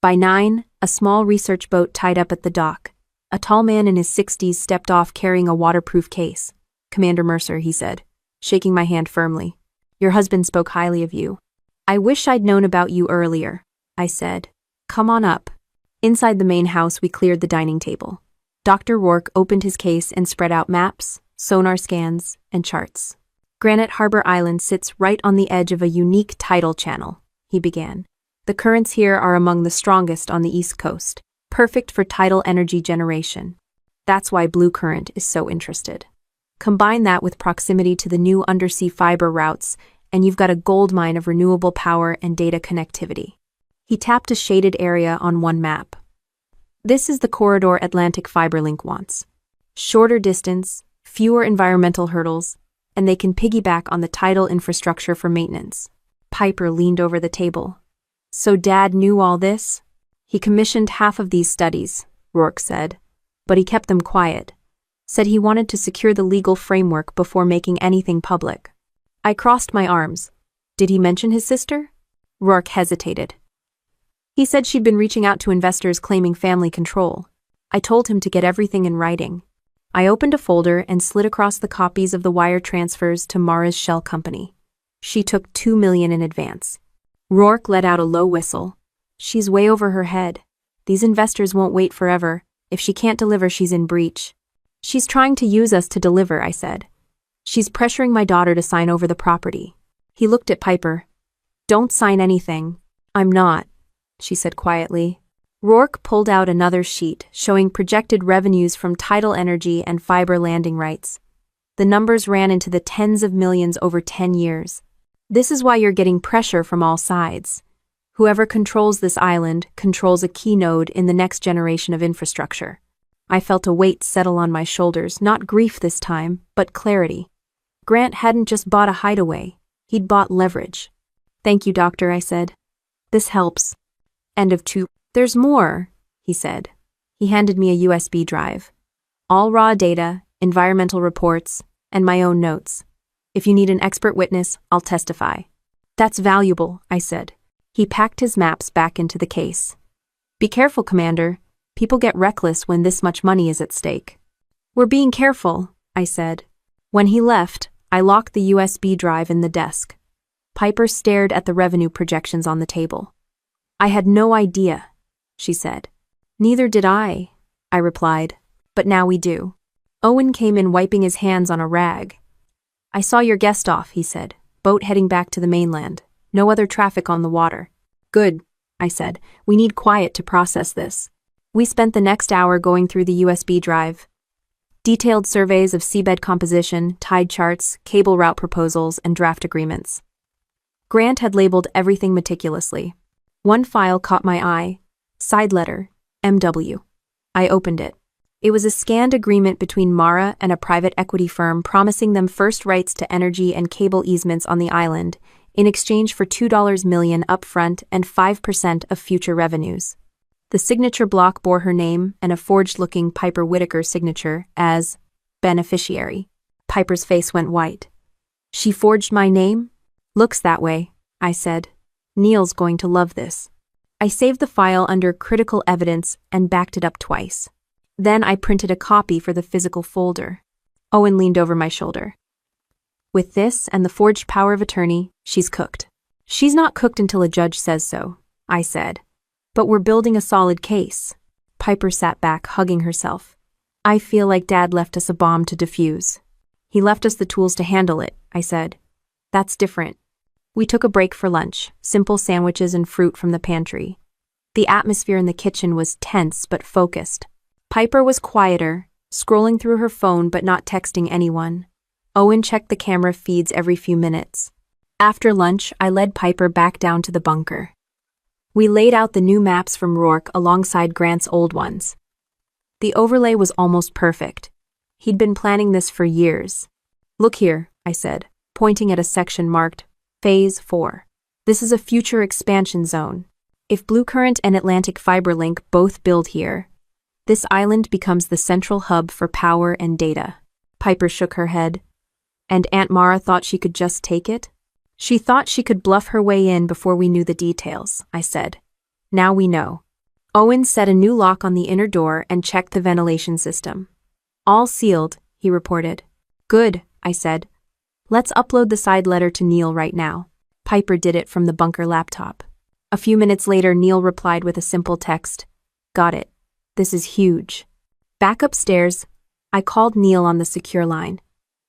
By 9, a small research boat tied up at the dock. A tall man in his 60s stepped off carrying a waterproof case. "Commander Mercer," he said, shaking my hand firmly. "Your husband spoke highly of you." "I wish I'd known about you earlier," I said. "Come on up." Inside the main house, we cleared the dining table. Dr. Rourke opened his case and spread out maps, sonar scans, and charts. "Granite Harbor Island sits right on the edge of a unique tidal channel," he began. "The currents here are among the strongest on the East Coast, perfect for tidal energy generation. That's why Blue Current is so interested. Combine that with proximity to the new undersea fiber routes, and you've got a goldmine of renewable power and data connectivity." He tapped a shaded area on one map. "This is the corridor Atlantic Fiberlink wants. Shorter distance, fewer environmental hurdles, and they can piggyback on the tidal infrastructure for maintenance." Piper leaned over the table. "So Dad knew all this?" "He commissioned half of these studies," Rourke said, "but he kept them quiet. Said he wanted to secure the legal framework before making anything public." I crossed my arms. "Did he mention his sister?" Rourke hesitated. "He said she'd been reaching out to investors claiming family control. I told him to get everything in writing." I opened a folder and slid across the copies of the wire transfers to Mara's shell company. She took $2 million in advance. Rourke let out a low whistle. "She's way over her head. These investors won't wait forever. If she can't deliver, she's in breach." "She's trying to use us to deliver," I said. "She's pressuring my daughter to sign over the property." He looked at Piper. "Don't sign anything." "I'm not," she said quietly. Rourke pulled out another sheet showing projected revenues from tidal energy and fiber landing rights. The numbers ran into the tens of millions over 10 years. "This is why you're getting pressure from all sides. Whoever controls this island controls a key node in the next generation of infrastructure." I felt a weight settle on my shoulders, not grief this time, but clarity. Grant hadn't just bought a hideaway, he'd bought leverage. "Thank you, Doctor," I said. "This helps." End of 2. "There's more," he said. He handed me a USB drive. All raw data, environmental reports, and my own notes. "If you need an expert witness, I'll testify." "That's valuable," I said. He packed his maps back into the case. "Be careful, Commander. People get reckless when this much money is at stake." "We're being careful," I said. When he left, I locked the USB drive in the desk. Piper stared at the revenue projections on the table. "I had no idea," she said. "Neither did I replied. "But now we do." Owen came in wiping his hands on a rag. "I saw your guest off," he said. "Boat heading back to the mainland. No other traffic on the water." "Good," I said. "We need quiet to process this." We spent the next hour going through the USB drive. Detailed surveys of seabed composition, tide charts, cable route proposals, and draft agreements. Grant had labeled everything meticulously. One file caught my eye. Side letter, MW. I opened it. It was a scanned agreement between Mara and a private equity firm promising them first rights to energy and cable easements on the island in exchange for $2 million upfront and 5% of future revenues. The signature block bore her name and a forged-looking Piper Whittaker signature as beneficiary. Piper's face went white. "She forged my name?" "Looks that way," I said. "Neil's going to love this." I saved the file under critical evidence and backed it up twice. Then I printed a copy for the physical folder. Owen leaned over my shoulder. "With this and the forged power of attorney, she's cooked." "She's not cooked until a judge says so," I said. "But we're building a solid case." Piper sat back, hugging herself. I feel like Dad left us a bomb to defuse. He left us the tools to handle it, I said. That's different. We took a break for lunch, simple sandwiches and fruit from the pantry. The atmosphere in the kitchen was tense but focused. Piper was quieter, scrolling through her phone but not texting anyone. Owen checked the camera feeds every few minutes. After lunch, I led Piper back down to the bunker. We laid out the new maps from Rourke alongside Grant's old ones. The overlay was almost perfect. He'd been planning this for years. Look here, I said, pointing at a section marked Phase 4. This is a future expansion zone. If Blue Current and Atlantic Fiber Link both build here, this island becomes the central hub for power and data. Piper shook her head. And Aunt Mara thought she could just take it? She thought she could bluff her way in before we knew the details, I said. Now we know. Owen set a new lock on the inner door and checked the ventilation system. All sealed, he reported. Good, I said. Let's upload the side letter to Neil right now. Piper did it from the bunker laptop. A few minutes later, Neil replied with a simple text. Got it. This is huge. Back upstairs, I called Neil on the secure line.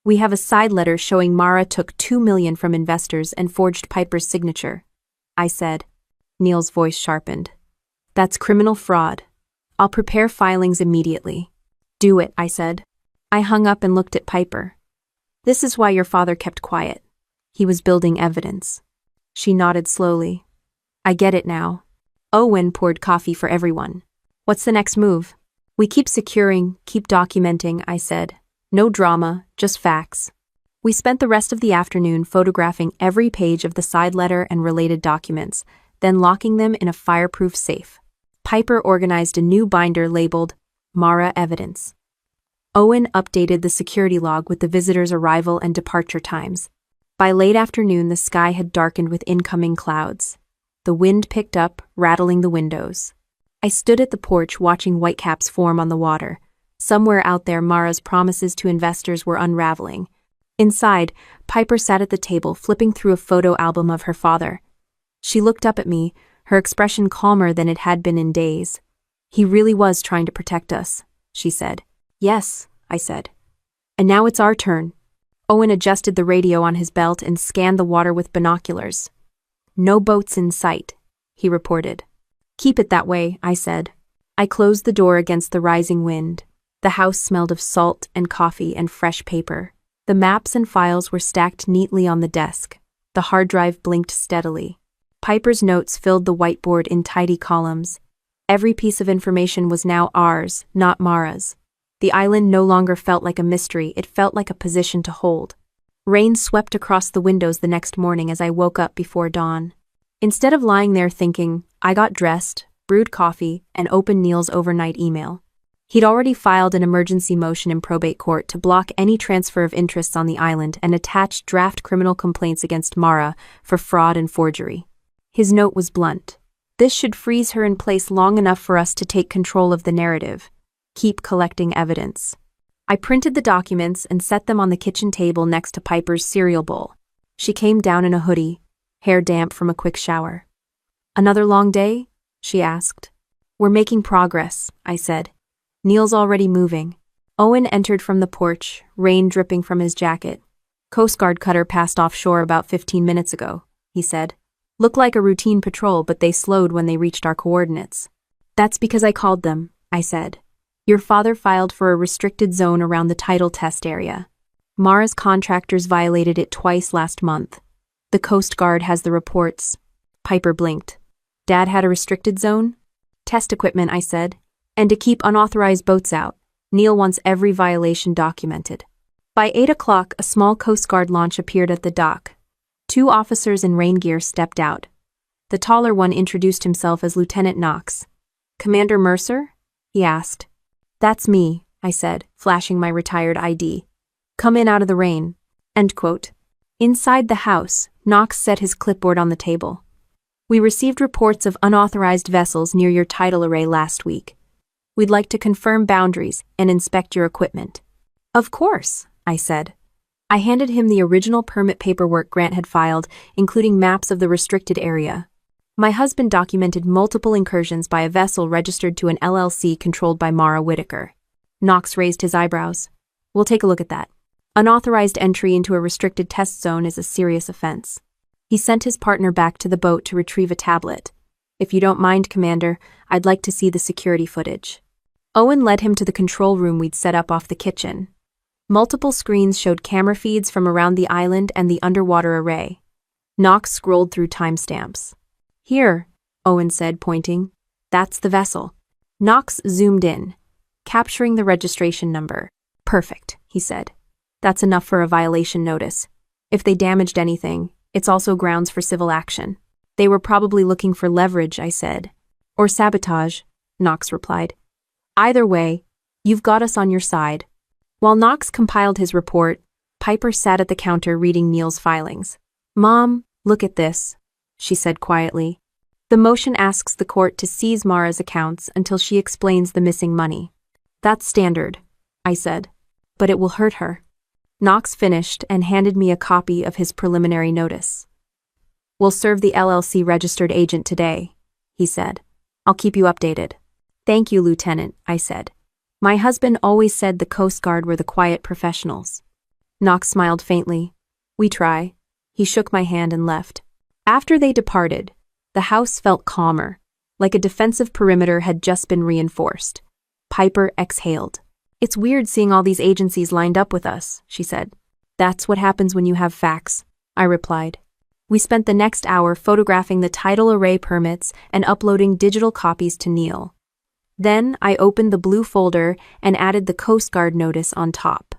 We have a side letter showing Mara took $2 million from investors and forged Piper's signature, I said. Neil's voice sharpened. That's criminal fraud. I'll prepare filings immediately. Do it, I said. I hung up and looked at Piper. This is why your father kept quiet. He was building evidence. She nodded slowly. I get it now. Owen poured coffee for everyone. What's the next move? We keep securing, keep documenting, I said. No drama, just facts. We spent the rest of the afternoon photographing every page of the side letter and related documents, then locking them in a fireproof safe. Piper organized a new binder labeled Mara Evidence. Owen updated the security log with the visitors' arrival and departure times. By late afternoon, the sky had darkened with incoming clouds. The wind picked up, rattling the windows. I stood at the porch watching whitecaps form on the water. Somewhere out there, Mara's promises to investors were unraveling. Inside, Piper sat at the table, flipping through a photo album of her father. She looked up at me, her expression calmer than it had been in days. He really was trying to protect us, she said. Yes, I said. And now it's our turn. Owen adjusted the radio on his belt and scanned the water with binoculars. No boats in sight, he reported. Keep it that way, I said. I closed the door against the rising wind. The house smelled of salt and coffee and fresh paper. The maps and files were stacked neatly on the desk. The hard drive blinked steadily. Piper's notes filled the whiteboard in tidy columns. Every piece of information was now ours, not Mara's. The island no longer felt like a mystery, it felt like a position to hold. Rain swept across the windows the next morning as I woke up before dawn. Instead of lying there thinking, I got dressed, brewed coffee, and opened Neil's overnight email. He'd already filed an emergency motion in probate court to block any transfer of interests on the island and attached draft criminal complaints against Mara for fraud and forgery. His note was blunt. This should freeze her in place long enough for us to take control of the narrative. Keep collecting evidence. I printed the documents and set them on the kitchen table next to Piper's cereal bowl. She came down in a hoodie, hair damp from a quick shower. Another long day? She asked. We're making progress, I said. Neil's already moving. Owen entered from the porch, rain dripping from his jacket. Coast Guard cutter passed offshore about 15 minutes ago, he said. Looked like a routine patrol, but they slowed when they reached our coordinates. That's because I called them, I said. Your father filed for a restricted zone around the title test area. Mara's contractors violated it twice last month. The Coast Guard has the reports. Piper blinked. Dad had a restricted zone? Test equipment, I said. And to keep unauthorized boats out. Neil wants every violation documented. By 8 o'clock, a small Coast Guard launch appeared at the dock. 2 officers in rain gear stepped out. The taller one introduced himself as Lieutenant Knox. Commander Mercer? He asked. That's me, I said, flashing my retired ID. Come in out of the rain. End quote. Inside the house, Knox set his clipboard on the table. We received reports of unauthorized vessels near your tidal array last week. We'd like to confirm boundaries and inspect your equipment. Of course, I said. I handed him the original permit paperwork Grant had filed, including maps of the restricted area. My husband documented multiple incursions by a vessel registered to an LLC controlled by Mara Whitaker. Knox raised his eyebrows. We'll take a look at that. Unauthorized entry into a restricted test zone is a serious offense. He sent his partner back to the boat to retrieve a tablet. If you don't mind, Commander, I'd like to see the security footage. Owen led him to the control room we'd set up off the kitchen. Multiple screens showed camera feeds from around the island and the underwater array. Knox scrolled through timestamps. Here, Owen said, pointing. That's the vessel. Knox zoomed in, capturing the registration number. Perfect, he said. That's enough for a violation notice. If they damaged anything, it's also grounds for civil action. They were probably looking for leverage, I said. Or sabotage, Knox replied. Either way, you've got us on your side. While Knox compiled his report, Piper sat at the counter reading Neil's filings. Mom, look at this, she said quietly. The motion asks the court to seize Mara's accounts until she explains the missing money. That's standard, I said. But it will hurt her. Knox finished and handed me a copy of his preliminary notice. We'll serve the LLC registered agent today, he said. I'll keep you updated. Thank you, Lieutenant, I said. My husband always said the Coast Guard were the quiet professionals. Knox smiled faintly. We try. He shook my hand and left. After they departed, the house felt calmer, like a defensive perimeter had just been reinforced. Piper exhaled. It's weird seeing all these agencies lined up with us, she said. That's what happens when you have facts, I replied. We spent the next hour photographing the tidal array permits and uploading digital copies to Neil. Then I opened the blue folder and added the Coast Guard notice on top.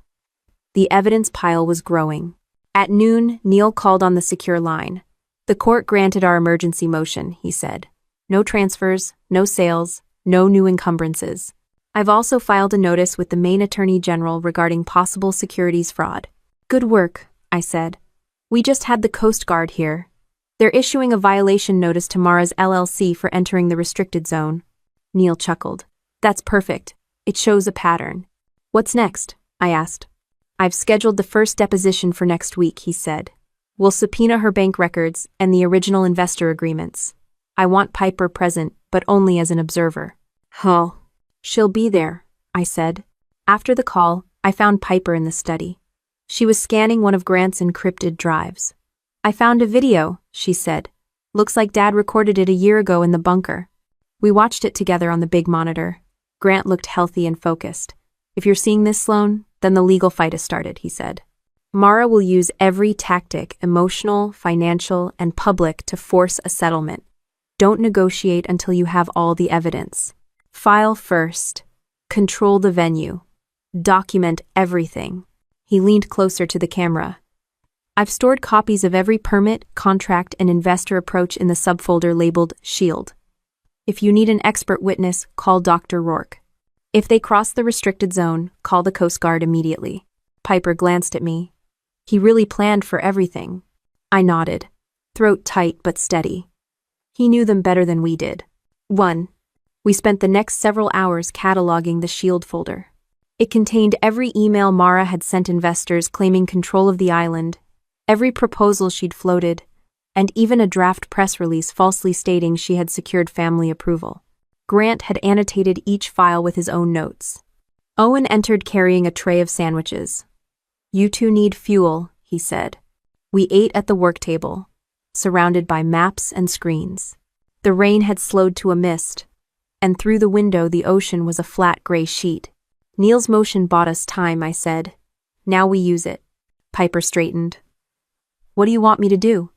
The evidence pile was growing. At noon, Neil called on the secure line. The court granted our emergency motion, he said. No transfers, no sales, no new encumbrances. I've also filed a notice with the Maine Attorney General regarding possible securities fraud. Good work, I said. We just had the Coast Guard here. They're issuing a violation notice to Mara's LLC for entering the restricted zone. Neil chuckled. That's perfect. It shows a pattern. What's next? I asked. I've scheduled the first deposition for next week, he said. We'll subpoena her bank records and the original investor agreements. I want Piper present, but only as an observer. Huh. She'll be there, I said. After the call, I found Piper in the study. She was scanning one of Grant's encrypted drives. I found a video, she said. Looks like Dad recorded it a year ago in the bunker. We watched it together on the big monitor. Grant looked healthy and focused. If you're seeing this, Sloan, then the legal fight has started, he said. Mara will use every tactic, emotional, financial, and public, to force a settlement. Don't negotiate until you have all the evidence. File first. Control the venue. Document everything. He leaned closer to the camera. I've stored copies of every permit, contract, and investor approach in the subfolder labeled Shield. If you need an expert witness, call Dr. Rourke. If they cross the restricted zone, call the Coast Guard immediately. Piper glanced at me. He really planned for everything. I nodded, throat tight but steady. He knew them better than we did. 1. We spent the next several hours cataloging the Shield folder. It contained every email Mara had sent investors claiming control of the island, every proposal she'd floated, and even a draft press release falsely stating she had secured family approval. Grant had annotated each file with his own notes. Owen entered carrying a tray of sandwiches. You two need fuel, he said. We ate at the work table, surrounded by maps and screens. The rain had slowed to a mist, and through the window the ocean was a flat gray sheet. Neil's motion bought us time, I said. Now we use it. Piper straightened. What do you want me to do?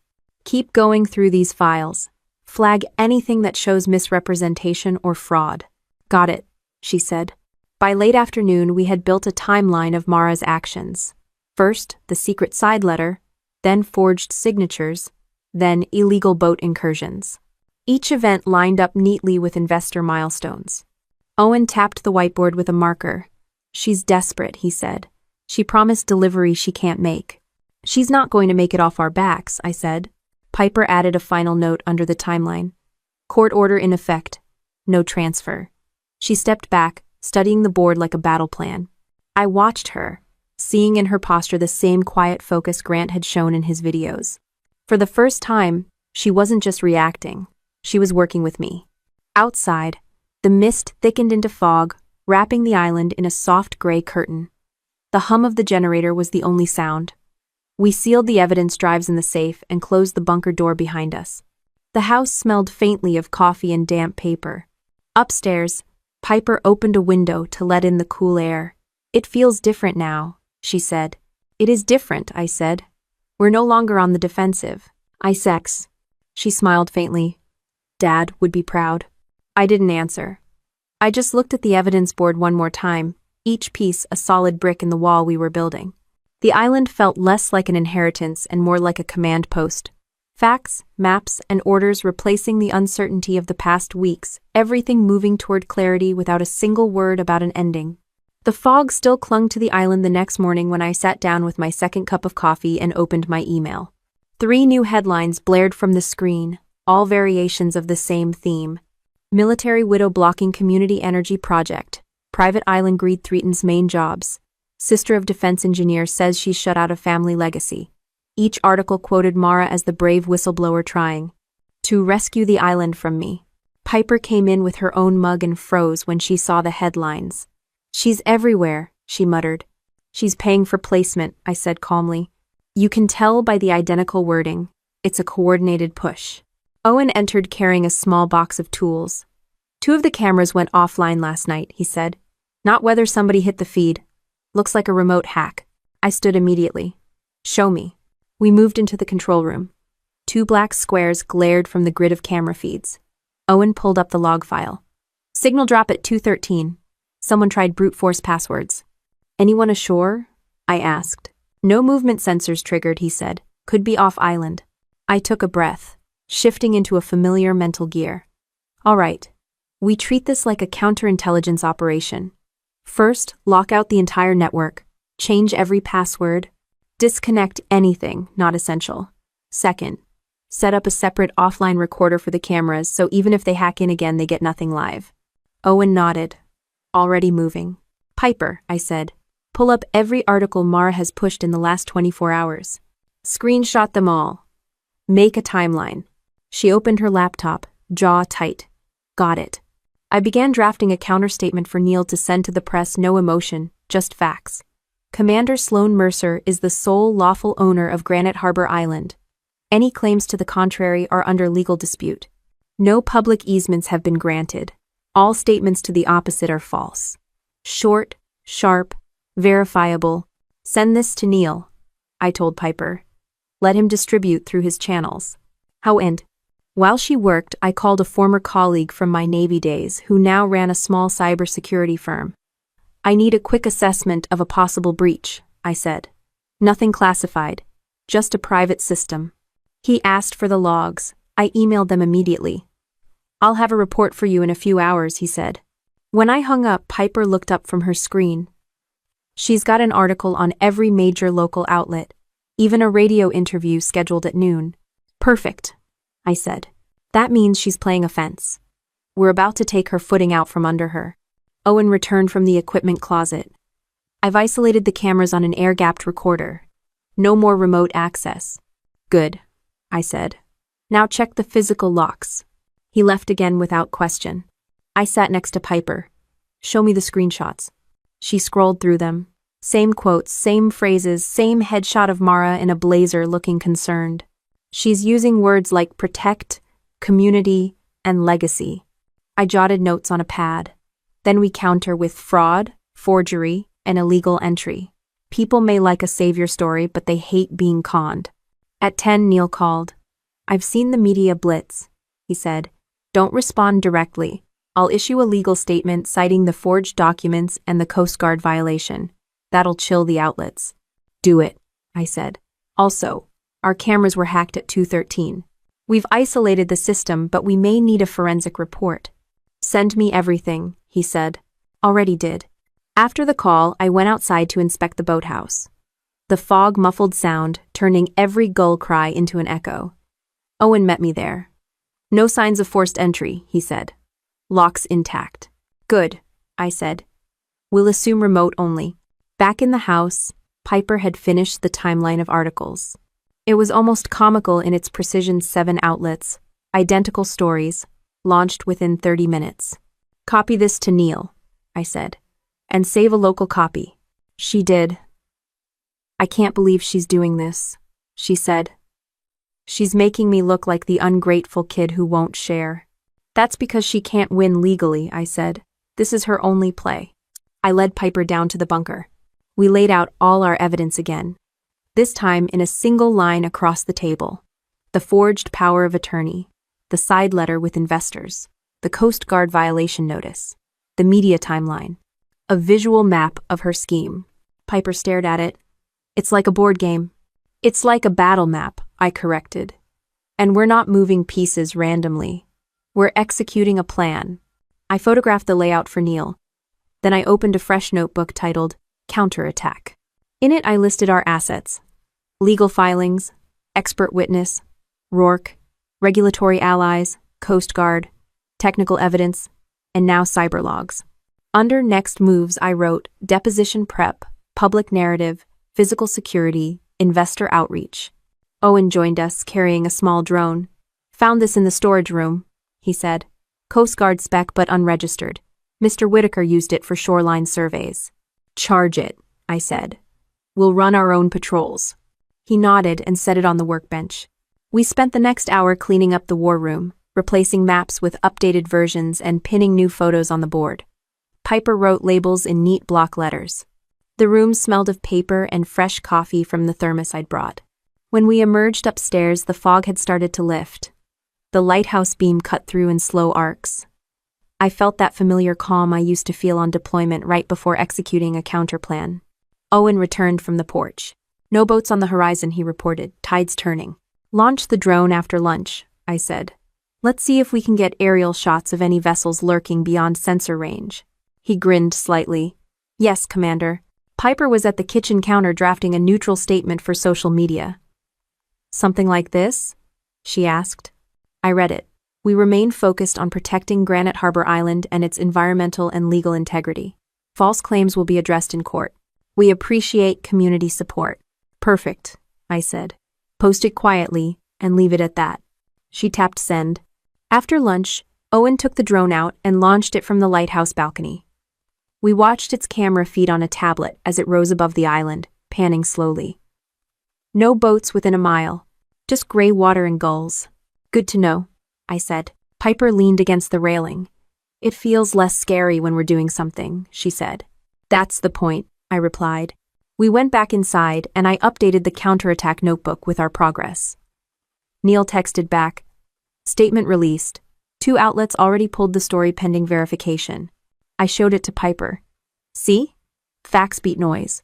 Keep going through these files. Flag anything that shows misrepresentation or fraud. Got it, she said. By late afternoon, we had built a timeline of Mara's actions. First, the secret side letter, then forged signatures, then illegal boat incursions. Each event lined up neatly with investor milestones. Owen tapped the whiteboard with a marker. She's desperate, he said. She promised delivery she can't make. She's not going to make it off our backs, I said. Piper added a final note under the timeline. Court order in effect. No transfer. She stepped back, studying the board like a battle plan. I watched her, seeing in her posture the same quiet focus Grant had shown in his videos. For the first time, she wasn't just reacting. She was working with me. Outside, the mist thickened into fog, wrapping the island in a soft gray curtain. The hum of the generator was the only sound. We sealed the evidence drives in the safe and closed the bunker door behind us. The house smelled faintly of coffee and damp paper. Upstairs, Piper opened a window to let in the cool air. "It feels different now," she said. "It is different," I said. "We're no longer on the defensive." She smiled faintly. "Dad would be proud." I didn't answer. I just looked at the evidence board one more time, each piece a solid brick in the wall we were building. The island felt less like an inheritance and more like a command post. Facts, maps, and orders replacing the uncertainty of the past weeks, everything moving toward clarity without a single word about an ending. The fog still clung to the island the next morning when I sat down with my second cup of coffee and opened my email. 3 new headlines blared from the screen, all variations of the same theme. Military widow blocking community energy project. Private island greed threatens main jobs. Sister of defense engineer says she's shut out a family legacy. Each article quoted Mara as the brave whistleblower trying to rescue the island from me. Piper came in with her own mug and froze when she saw the headlines. "She's everywhere," she muttered. "She's paying for placement," I said calmly. "You can tell by the identical wording. It's a coordinated push." Owen entered carrying a small box of tools. "2 of the cameras went offline last night," he said. "Not whether somebody hit the feed. Looks like a remote hack." I stood immediately. "Show me." We moved into the control room. 2 black squares glared from the grid of camera feeds. Owen pulled up the log file. "Signal drop at 2:13. Someone tried brute force passwords." "Anyone ashore?" I asked. "No movement sensors triggered," he said. "Could be off island." I took a breath, shifting into a familiar mental gear. "All right. We treat this like a counterintelligence operation. First, lock out the entire network, change every password, disconnect anything not essential. Second, set up a separate offline recorder for the cameras so even if they hack in again they get nothing live." Owen nodded. "Already moving." "Piper," I said, "pull up every article Mara has pushed in the last 24 hours. Screenshot them all. Make a timeline." She opened her laptop, jaw tight. "Got it." I began drafting a counterstatement for Neil to send to the press. No emotion, just facts. Commander Sloan Mercer is the sole lawful owner of Granite Harbor Island. Any claims to the contrary are under legal dispute. No public easements have been granted. All statements to the opposite are false. Short, sharp, verifiable. "Send this to Neil," I told Piper. "Let him distribute through his channels." While she worked, I called a former colleague from my Navy days who now ran a small cybersecurity firm. "I need a quick assessment of a possible breach," I said. "Nothing classified, just a private system." He asked for the logs. I emailed them immediately. "I'll have a report for you in a few hours," he said. When I hung up, Piper looked up from her screen. "She's got an article on every major local outlet, even a radio interview scheduled at noon." "Perfect," I said. "That means she's playing offense. We're about to take her footing out from under her." Owen returned from the equipment closet. "I've isolated the cameras on an air-gapped recorder. No more remote access." "Good," I said. "Now check the physical locks." He left again without question. I sat next to Piper. "Show me the screenshots." She scrolled through them. Same quotes, same phrases, same headshot of Mara in a blazer looking concerned. She's using words like protect, community, and legacy. I jotted notes on a pad. Then we counter with fraud, forgery, and illegal entry. People may like a savior story, but they hate being conned. At 10, Neil called. "I've seen the media blitz," he said. "Don't respond directly. I'll issue a legal statement citing the forged documents and the Coast Guard violation. That'll chill the outlets." "Do it," I said. "Also, our cameras were hacked at 2:13. We've isolated the system, but we may need a forensic report." "Send me everything," he said. "Already did." After the call, I went outside to inspect the boathouse. The fog muffled sound, turning every gull cry into an echo. Owen met me there. "No signs of forced entry," he said. "Locks intact." "Good," I said. "We'll assume remote only." Back in the house, Piper had finished the timeline of articles. It was almost comical in its precision, 7 outlets, Identical stories, launched within 30 minutes. Copy this to Neil, I said, and save a local copy. She did. I can't believe she's doing this, she said. She's making me look like the ungrateful kid who won't share. That's because she can't win legally, I said. This is her only play. I led Piper down to the bunker. We laid out all our evidence again, this time in a single line across the table. The forged power of attorney, the side letter with investors, the Coast Guard violation notice, the media timeline, a visual map of her scheme. Piper stared at it. It's like a board game. It's like a battle map, I corrected. And we're not moving pieces randomly. We're executing a plan. I photographed the layout for Neil. Then I opened a fresh notebook titled Counterattack. In it I listed our assets: legal filings, expert witness, Rourke, regulatory allies, Coast Guard, technical evidence, and now cyber logs. Under next moves I wrote deposition prep, public narrative, physical security, investor outreach. Owen joined us, carrying a small drone. Found this in the storage room, he said. Coast Guard spec but unregistered. Mr. Whitaker used it for shoreline surveys. Charge it, I said. We'll run our own patrols. He nodded and set it on the workbench. We spent the next hour cleaning up the war room, replacing maps with updated versions and pinning new photos on the board. Piper wrote labels in neat block letters. The room smelled of paper and fresh coffee from the thermos I'd brought. When we emerged upstairs, the fog had started to lift. The lighthouse beam cut through in slow arcs. I felt that familiar calm I used to feel on deployment right before executing a counterplan. Owen returned from the porch. No boats on the horizon, he reported, tides turning. Launch the drone after lunch, I said. Let's see if we can get aerial shots of any vessels lurking beyond sensor range. He grinned slightly. Yes, Commander. Piper was at the kitchen counter drafting a neutral statement for social media. Something like this? She asked. I read it. We remain focused on protecting Granite Harbor Island and its environmental and legal integrity. False claims will be addressed in court. We appreciate community support. Perfect, I said. Post it quietly and leave it at that. She tapped send. After lunch, Owen took the drone out and launched it from the lighthouse balcony. We watched its camera feed on a tablet as it rose above the island, panning slowly. No boats within a mile, just gray water and gulls. Good to know, I said. Piper leaned against the railing. It feels less scary when we're doing something, she said. That's the point, I replied. We went back inside and I updated the counterattack notebook with our progress. Neil texted back. Statement released. 2 outlets already pulled the story pending verification. I showed it to Piper. See? Facts beat noise.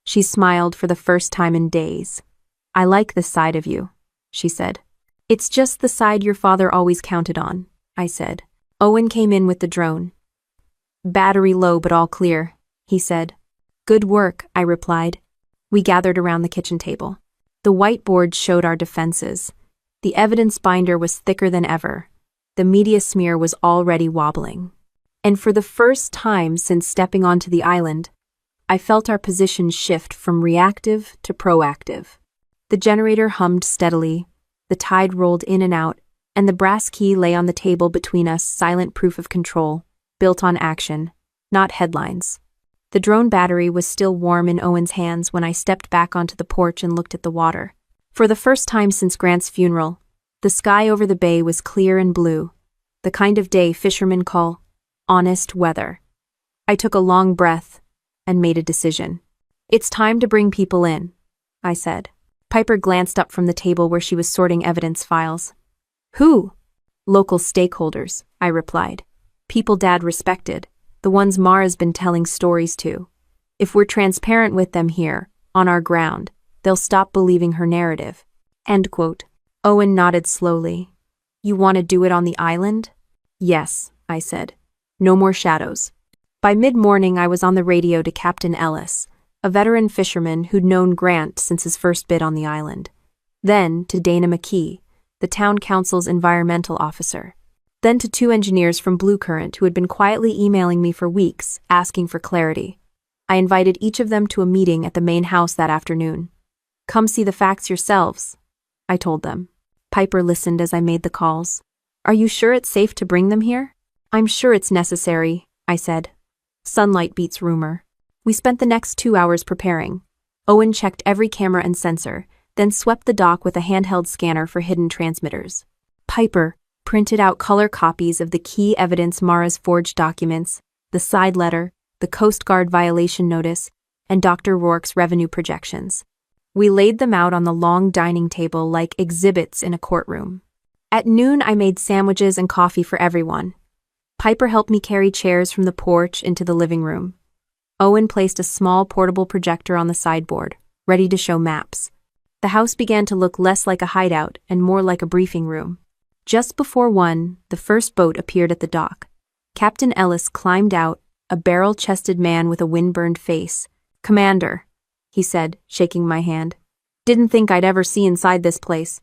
She smiled for the first time in days. I like this side of you, she said. It's just the side your father always counted on, I said. Owen came in with the drone. Battery low but all clear, he said. Good work, I replied. We gathered around the kitchen table. The whiteboard showed our defenses. The evidence binder was thicker than ever. The media smear was already wobbling. And for the first time since stepping onto the island, I felt our position shift from reactive to proactive. The generator hummed steadily, the tide rolled in and out, and the brass key lay on the table between us, silent proof of control, built on action, not headlines. The drone battery was still warm in Owen's hands when I stepped back onto the porch and looked at the water. For the first time since Grant's funeral, the sky over the bay was clear and blue, the kind of day fishermen call honest weather. I took a long breath and made a decision. It's time to bring people in, I said. Piper glanced up from the table where she was sorting evidence files. Who? Local stakeholders, I replied. People Dad respected, the ones Mara's been telling stories to. If we're transparent with them here, on our ground, they'll stop believing her narrative. End quote. Owen nodded slowly. You want to do it on the island? Yes, I said. No more shadows. By mid-morning, I was on the radio to Captain Ellis, a veteran fisherman who'd known Grant since his first bid on the island. Then to Dana McKee, the town council's environmental officer. Then to 2 engineers from Blue Current who had been quietly emailing me for weeks, asking for clarity. I invited each of them to a meeting at the main house that afternoon. Come see the facts yourselves, I told them. Piper listened as I made the calls. Are you sure it's safe to bring them here? I'm sure it's necessary, I said. Sunlight beats rumor. We spent the next 2 hours preparing. Owen checked every camera and sensor, then swept the dock with a handheld scanner for hidden transmitters. Piper printed out color copies of the key evidence: Mara's forged documents, the side letter, the Coast Guard violation notice, and Dr. Rourke's revenue projections. We laid them out on the long dining table like exhibits in a courtroom. At noon, I made sandwiches and coffee for everyone. Piper helped me carry chairs from the porch into the living room. Owen placed a small portable projector on the sideboard, ready to show maps. The house began to look less like a hideout and more like a briefing room. Just before 1, the first boat appeared at the dock. Captain Ellis climbed out, a barrel-chested man with a wind-burned face. "Commander," he said, shaking my hand. "Didn't think I'd ever see inside this place.